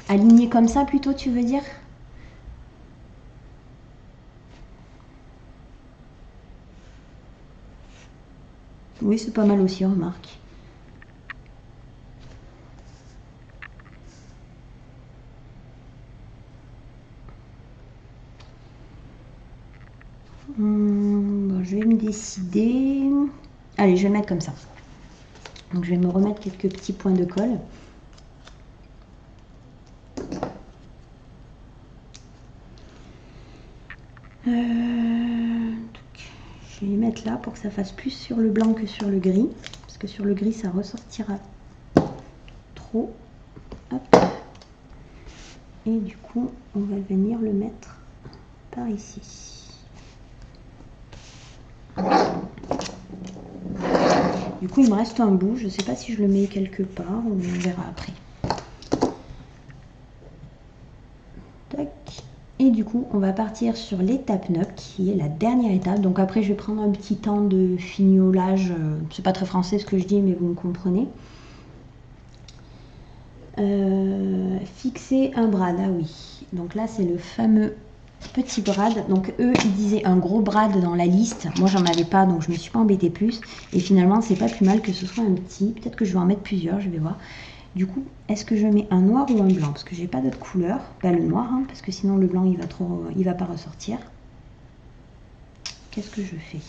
Aligné comme ça plutôt, tu veux dire? Oui, c'est pas mal aussi, remarque. Bon, je vais me décider. Allez, je vais le mettre comme ça. Donc, je vais me remettre quelques petits points de colle. Je vais les mettre là pour que ça fasse plus sur le blanc que sur le gris. Parce que sur le gris, ça ressortira trop. Hop. Et du coup, on va venir le mettre par ici. Du coup, il me reste un bout. Je ne sais pas si je le mets quelque part. On verra après. Tac. Et du coup, on va partir sur l'étape 9, qui est la dernière étape. Donc après, je vais prendre un petit temps de fignolage. C'est pas très français ce que je dis, mais vous me comprenez. Fixer un brad, ah oui. Donc là, c'est le fameux petit brad. Donc eux, ils disaient un gros brad dans la liste. Moi, j'en avais pas, donc je me suis pas embêtée plus. Et finalement, c'est pas plus mal que ce soit un petit. Peut-être que je vais en mettre plusieurs, je vais voir. Du coup, est-ce que je mets un noir ou un blanc? Parce que j'ai pas d'autre couleur. Bah, le noir, hein, parce que sinon le blanc, il va pas ressortir. Qu'est-ce que je fais?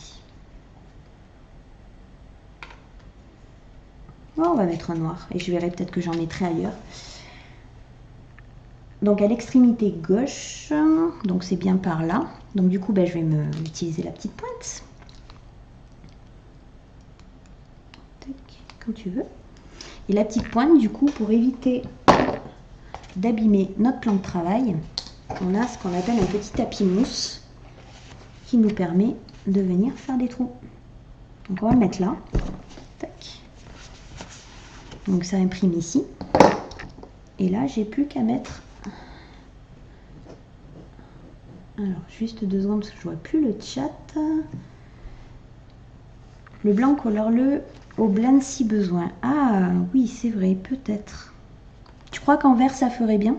Oh, on va mettre un noir. Et je verrai peut-être que j'en mettrai ailleurs. Donc à l'extrémité gauche, donc c'est bien par là. Donc du coup, je vais utiliser la petite pointe. Tac, quand tu veux. Et la petite pointe, du coup, pour éviter d'abîmer notre plan de travail, on a ce qu'on appelle un petit tapis mousse qui nous permet de venir faire des trous. Donc on va le mettre là. Tac. Donc ça imprime ici. Et là, j'ai plus qu'à mettre Alors, juste 2 secondes parce que je vois plus le chat. Le blanc, colore-le au blend si besoin. Ah oui, c'est vrai, peut-être. Tu crois qu'en vert, ça ferait bien?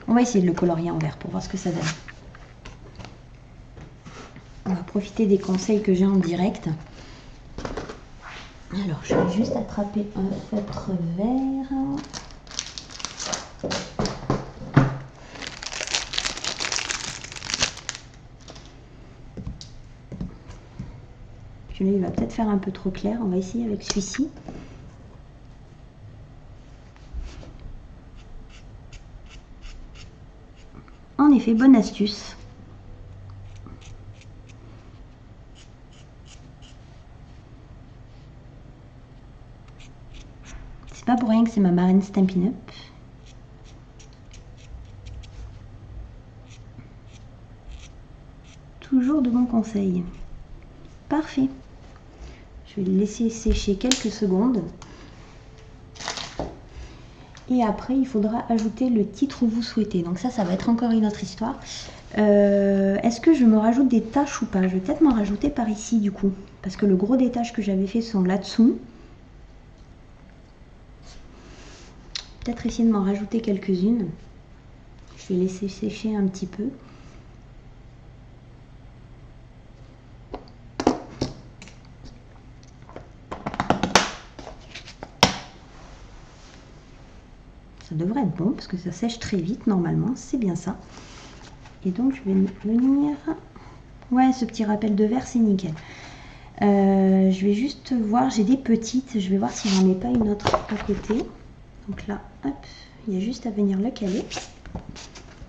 On va essayer de le colorier en vert pour voir ce que ça donne. On va profiter des conseils que j'ai en direct. Alors, je vais juste attraper un feutre vert. Celui-là, il va peut-être faire un peu trop clair. On va essayer avec celui-ci. En effet, bonne astuce. C'est pas pour rien que c'est ma marraine Stampin' Up. Toujours de bons conseils. Parfait. Je vais le laisser sécher quelques secondes. Et après, il faudra ajouter le titre où vous souhaitez. Donc ça va être encore une autre histoire. Est-ce que je me rajoute des taches ou pas? Je vais peut-être m'en rajouter par ici du coup. Parce que le gros des taches que j'avais fait sont là-dessous. Peut-être essayer de m'en rajouter quelques-unes. Je vais laisser sécher un petit peu. Ça devrait être bon parce que ça sèche très vite normalement, c'est bien ça. Et donc je vais venir... Ouais, ce petit rappel de verre, c'est nickel. Je vais juste voir, j'ai des petites, je vais voir si j'en ai pas une autre à côté. Donc là, hop, il y a juste à venir le caler.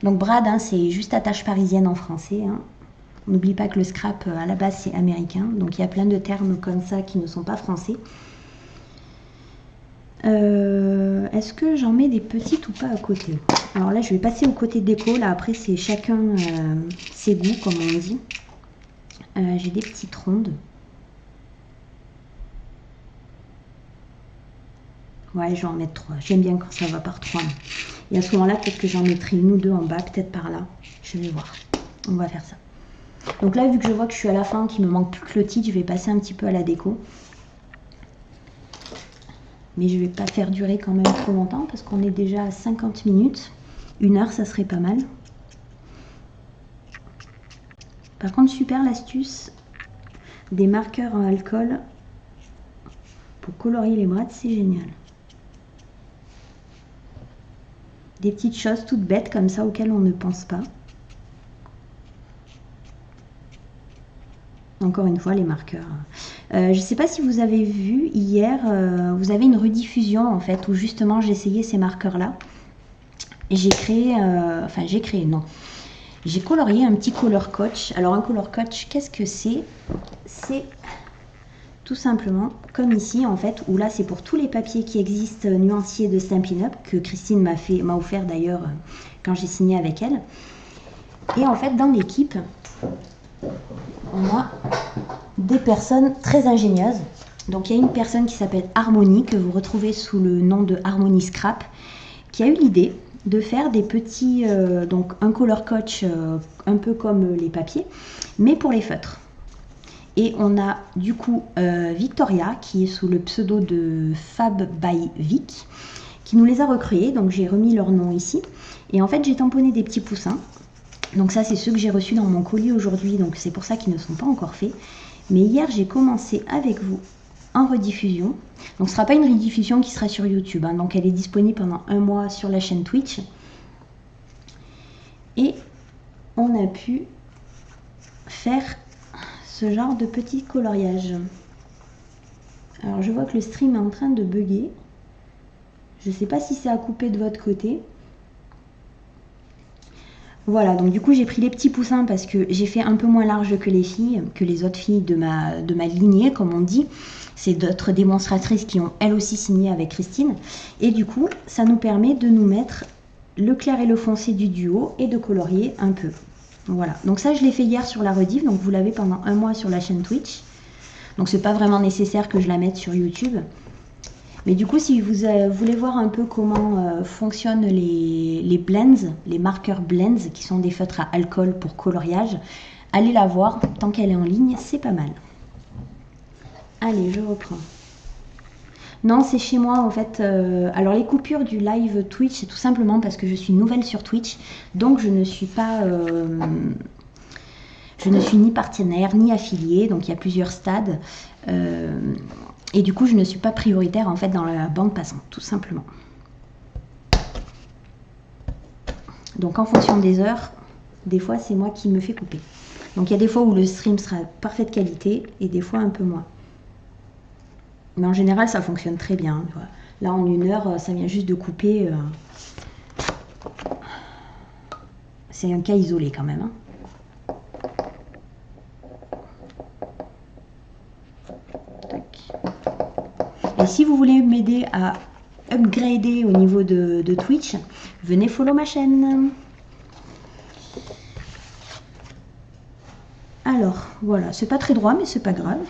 Donc brad, hein, c'est juste attache parisienne en français. Hein. N'oublie pas que le scrap, à la base, c'est américain. Donc il y a plein de termes comme ça qui ne sont pas français. Est-ce que j'en mets des petites ou pas à côté? Alors là, je vais passer au côté déco. Là, après, c'est chacun ses goûts, comme on dit. J'ai des petites rondes. Ouais, je vais en mettre 3. J'aime bien quand ça va par 3. Et à ce moment-là, peut-être que j'en mettrai une ou deux en bas, peut-être par là. Je vais voir. On va faire ça. Donc là, vu que je vois que je suis à la fin, qu'il me manque plus que le titre, je vais passer un petit peu à la déco. Mais je ne vais pas faire durer quand même trop longtemps parce qu'on est déjà à 50 minutes. 1 heure, ça serait pas mal. Par contre, super l'astuce des marqueurs en alcool pour colorier les brades, c'est génial. Des petites choses toutes bêtes comme ça auxquelles on ne pense pas. Encore une fois, les marqueurs. Je ne sais pas si vous avez vu hier, vous avez une rediffusion en fait où justement j'essayais ces marqueurs-là. J'ai créé, j'ai colorié un petit color coach. Alors un color coach, qu'est-ce que c'est? C'est tout simplement comme ici en fait, où là c'est pour tous les papiers qui existent nuanciers de Stampin' Up, que Christine m'a offert d'ailleurs quand j'ai signé avec elle. Et en fait dans l'équipe, on a des personnes très ingénieuses. Donc il y a une personne qui s'appelle Harmonie, que vous retrouvez sous le nom de Harmonie Scrap, qui a eu l'idée de faire des petits, donc un color coach un peu comme les papiers, mais pour les feutres. Et on a du coup Victoria, qui est sous le pseudo de Fab by Vic, qui nous les a recréés. Donc j'ai remis leur nom ici. Et en fait j'ai tamponné des petits poussins. Donc ça c'est ceux que j'ai reçus dans mon colis aujourd'hui, donc c'est pour ça qu'ils ne sont pas encore faits. Mais hier j'ai commencé avec vous en rediffusion. Donc ce ne sera pas une rediffusion qui sera sur YouTube, hein. Donc elle est disponible pendant 1 mois sur la chaîne Twitch. Et on a pu faire ce genre de petit coloriage. Alors je vois que le stream est en train de bugger. Je ne sais pas si c'est à couper de votre côté. Voilà, donc du coup j'ai pris les petits poussins parce que j'ai fait un peu moins large que les filles, que les autres filles de ma lignée, comme on dit. C'est d'autres démonstratrices qui ont elles aussi signé avec Christine. Et du coup, ça nous permet de nous mettre le clair et le foncé du duo et de colorier un peu. Voilà, donc ça je l'ai fait hier sur la rediff, donc vous l'avez pendant 1 mois sur la chaîne Twitch. Donc c'est pas vraiment nécessaire que je la mette sur YouTube. Mais du coup, si vous voulez voir un peu comment fonctionnent les blends, les marqueurs blends, qui sont des feutres à alcool pour coloriage, allez la voir. Tant qu'elle est en ligne, c'est pas mal. Allez, je reprends. Non, c'est chez moi en fait. Alors les coupures du live Twitch, c'est tout simplement parce que je suis nouvelle sur Twitch. Donc je ne suis pas... je ne suis ni partenaire, ni affiliée. Donc il y a plusieurs stades. Et du coup, je ne suis pas prioritaire en fait dans la bande passante, tout simplement. Donc en fonction des heures, des fois c'est moi qui me fais couper. Donc il y a des fois où le stream sera parfaite qualité et des fois un peu moins. Mais en général, ça fonctionne très bien. Là, en 1 heure, ça vient juste de couper. C'est un cas isolé quand même. Et si vous voulez m'aider à upgrader au niveau de Twitch, venez follow ma chaîne. Alors, voilà, c'est pas très droit, mais c'est pas grave.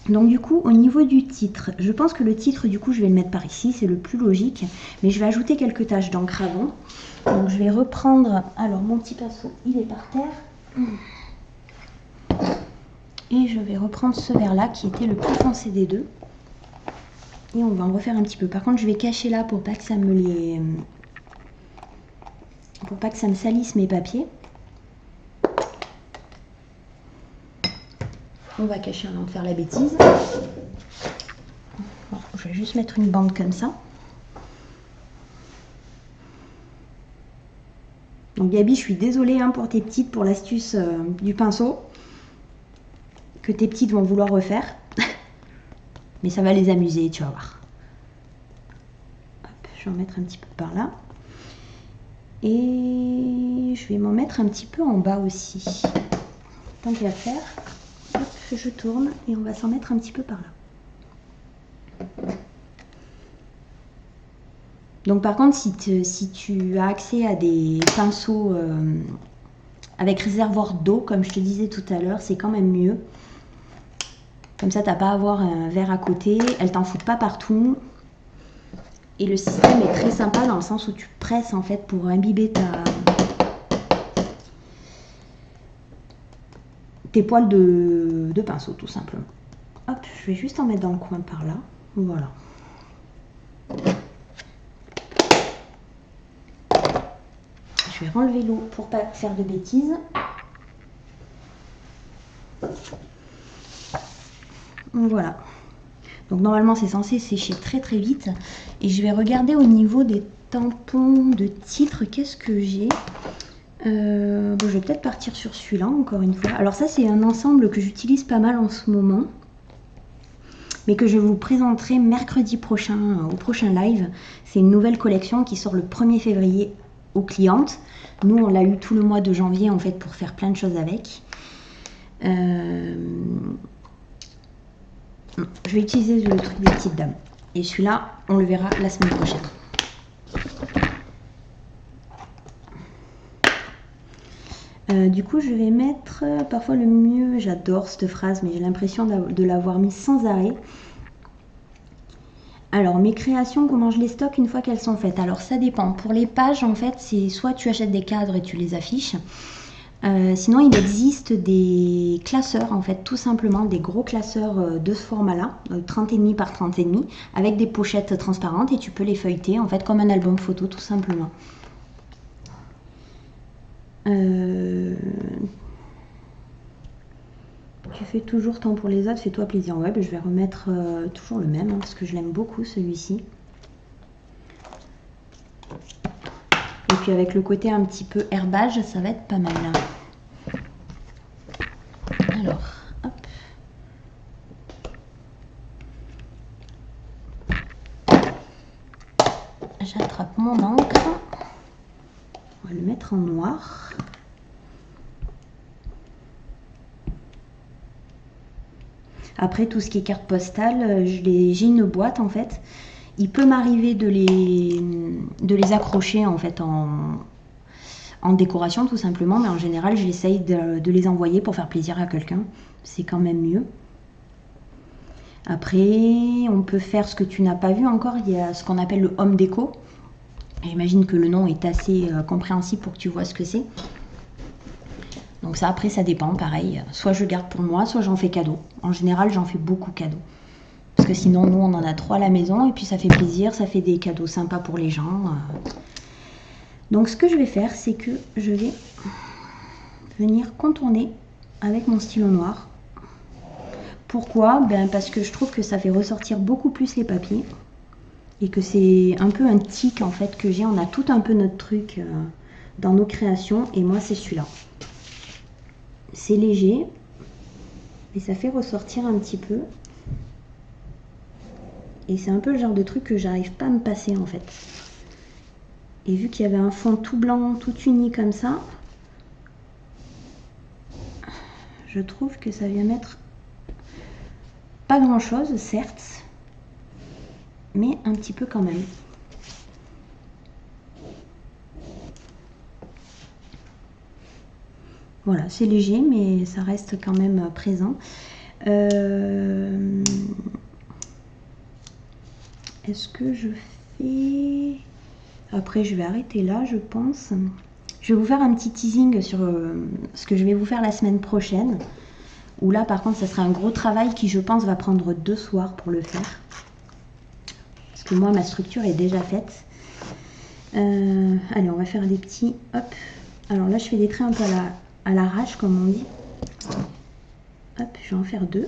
Donc du coup, au niveau du titre, je pense que le titre, du coup, je vais le mettre par ici, c'est le plus logique. Mais je vais ajouter quelques taches d'encre avant. Donc je vais reprendre, alors mon petit pinceau, il est par terre. Et je vais reprendre ce vert-là, qui était le plus foncé des deux. Et on va en refaire un petit peu. Par contre, je vais cacher là pour pas que ça me les... pour pas que ça me salisse mes papiers. On va cacher avant de faire la bêtise. Bon, je vais juste mettre une bande comme ça. Donc Gabi, je suis désolée hein, pour tes petites, pour l'astuce du pinceau. Que tes petites vont vouloir refaire. Mais ça va les amuser, tu vas voir. Hop, je vais en mettre un petit peu par là. Et je vais m'en mettre un petit peu en bas aussi. Tant qu'à faire. Hop, je tourne et on va s'en mettre un petit peu par là. Donc par contre, si tu as accès à des pinceaux avec réservoir d'eau, comme je te disais tout à l'heure, c'est quand même mieux. Comme ça, tu n'as pas à avoir un verre à côté, elle t'en fout pas partout. Et le système est très sympa dans le sens où tu presses en fait pour imbiber tes poils de pinceau tout simplement. Hop, je vais juste en mettre dans le coin par là. Voilà. Je vais renlever l'eau pour pas faire de bêtises. Voilà. Donc normalement c'est censé sécher très très vite. Et je vais regarder au niveau des tampons de titre, qu'est-ce que j'ai. Bon, je vais peut-être partir sur celui-là encore une fois. Alors ça c'est un ensemble que j'utilise pas mal en ce moment. Mais que je vous présenterai mercredi prochain au prochain live. C'est une nouvelle collection qui sort le 1er février aux clientes. Nous on l'a eu tout le mois de janvier en fait pour faire plein de choses avec. Je vais utiliser le truc des petites dames. Et celui-là, on le verra la semaine prochaine. Du coup, je vais mettre parfois le mieux. J'adore cette phrase, mais j'ai l'impression de l'avoir mis sans arrêt. Alors, mes créations, comment je les stocke une fois qu'elles sont faites? Alors, ça dépend. Pour les pages, en fait, c'est soit tu achètes des cadres et tu les affiches. Sinon, il existe des classeurs, en fait, tout simplement, des gros classeurs de ce format-là, 30,5 par 30,5, avec des pochettes transparentes et tu peux les feuilleter, en fait, comme un album photo, tout simplement. Tu fais toujours temps pour les autres, fais-toi plaisir. Ouais, ben, je vais remettre toujours le même, hein, parce que je l'aime beaucoup, celui-ci. Et puis avec le côté un petit peu herbage, ça va être pas mal. Alors, hop. J'attrape mon encre. On va le mettre en noir. Après, tout ce qui est carte postale, j'ai une boîte en fait. Il peut m'arriver de les accrocher en fait en décoration tout simplement, mais en général j'essaye de les envoyer pour faire plaisir à quelqu'un, c'est quand même mieux. Après, on peut faire ce que tu n'as pas vu encore, il y a ce qu'on appelle le home déco. J'imagine que le nom est assez compréhensible pour que tu vois ce que c'est. Donc ça, après, ça dépend, pareil. Soit je garde pour moi, soit j'en fais cadeau. En général, j'en fais beaucoup cadeau. Parce que sinon, nous, on en a 3 à la maison, et puis ça fait plaisir, ça fait des cadeaux sympas pour les gens. Donc ce que je vais faire, c'est que je vais venir contourner avec mon stylo noir. Pourquoi? Parce que je trouve que ça fait ressortir beaucoup plus les papiers. Et que c'est un peu un tic en fait que j'ai. On a tout un peu notre truc dans nos créations. Et moi, c'est celui-là. C'est léger. Et ça fait ressortir un petit peu. Et c'est un peu le genre de truc que j'arrive pas à me passer en fait. Et vu qu'il y avait un fond tout blanc, tout uni comme ça, je trouve que ça vient mettre pas grand chose, certes, mais un petit peu quand même. Voilà, c'est léger, mais ça reste quand même présent. Est-ce que je fais... Après, je vais arrêter là, je pense. Je vais vous faire un petit teasing sur ce que je vais vous faire la semaine prochaine. Où là, par contre, ça sera un gros travail qui, je pense, va prendre 2 soirs pour le faire. Parce que moi, ma structure est déjà faite. Allez, on va faire des petits... Hop. Alors là, je fais des traits un peu à l'arrache, comme on dit. Hop, je vais en faire 2.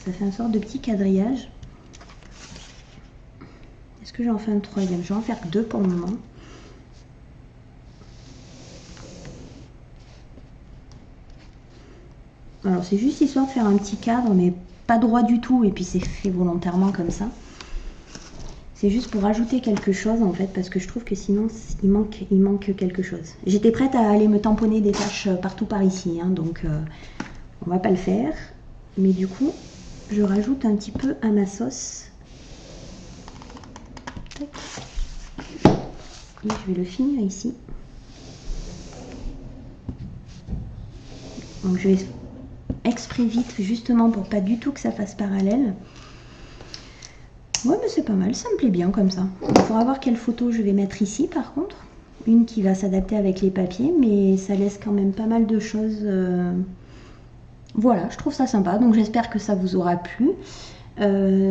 Ça fait une sorte de petit quadrillage. Est-ce que j'en fais un 3e? Je vais en faire 2 pour le moment. Alors c'est juste histoire de faire un petit cadre, mais pas droit du tout, et puis c'est fait volontairement comme ça. C'est juste pour ajouter quelque chose en fait, parce que je trouve que sinon il manque quelque chose. J'étais prête à aller me tamponner des taches partout par ici, hein, donc on va pas le faire. Mais du coup, je rajoute un petit peu à ma sauce. Tac. Et je vais le finir ici. Donc je vais exprès vite, justement pour pas du tout que ça fasse parallèle. Ouais, mais c'est pas mal, ça me plaît bien comme ça. Il faudra voir quelle photo je vais mettre ici par contre. Une qui va s'adapter avec les papiers, mais ça laisse quand même pas mal de choses. Voilà, je trouve ça sympa, donc j'espère que ça vous aura plu.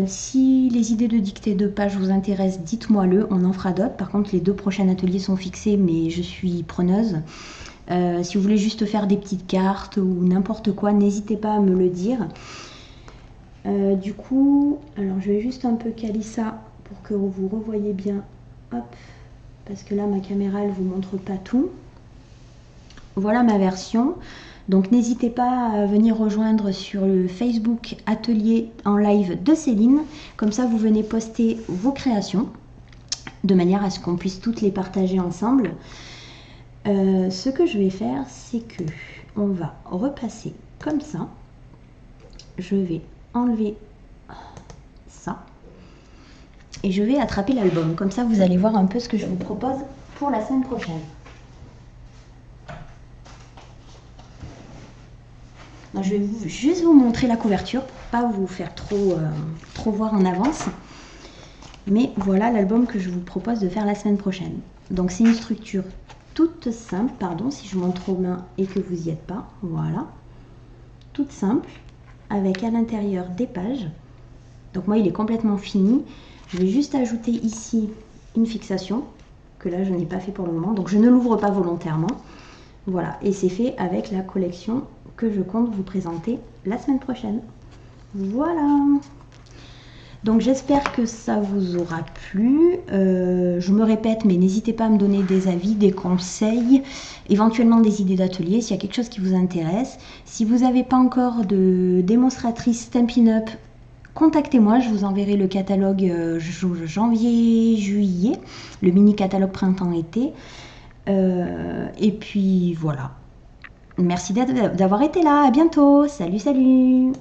Si les idées de dictée de page vous intéressent, dites-moi-le, on en fera d'autres. Par contre, les 2 prochains ateliers sont fixés, mais je suis preneuse. Si vous voulez juste faire des petites cartes ou n'importe quoi, n'hésitez pas à me le dire. Du coup, alors je vais juste un peu caler ça pour que vous revoyez bien. Hop, parce que là ma caméra elle vous montre pas tout. Voilà ma version. Donc n'hésitez pas à venir rejoindre sur le Facebook Atelier en live de Céline. Comme ça vous venez poster vos créations de manière à ce qu'on puisse toutes les partager ensemble. Ce que je vais faire, c'est que on va repasser comme ça. Je vais enlever ça et je vais attraper l'album. Comme ça, vous allez voir un peu ce que je vous propose pour la semaine prochaine. Donc, je vais juste vous montrer la couverture pour pas vous faire trop voir en avance. Mais voilà l'album que je vous propose de faire la semaine prochaine. Donc c'est une structure toute simple, pardon si je montre aux mains et que vous n'y êtes pas, voilà, toute simple, avec à l'intérieur des pages. Donc moi il est complètement fini. Je vais juste ajouter ici une fixation, que là je n'ai pas fait pour le moment, donc je ne l'ouvre pas volontairement. Voilà, et c'est fait avec la collection que je compte vous présenter la semaine prochaine. Voilà. Donc j'espère que ça vous aura plu. Je me répète, mais n'hésitez pas à me donner des avis, des conseils, éventuellement des idées d'atelier s'il y a quelque chose qui vous intéresse. Si vous n'avez pas encore de démonstratrice Stampin' Up, contactez-moi, je vous enverrai le catalogue janvier-juillet, le mini catalogue printemps-été. Et puis voilà. Merci d'avoir été là, à bientôt, salut salut.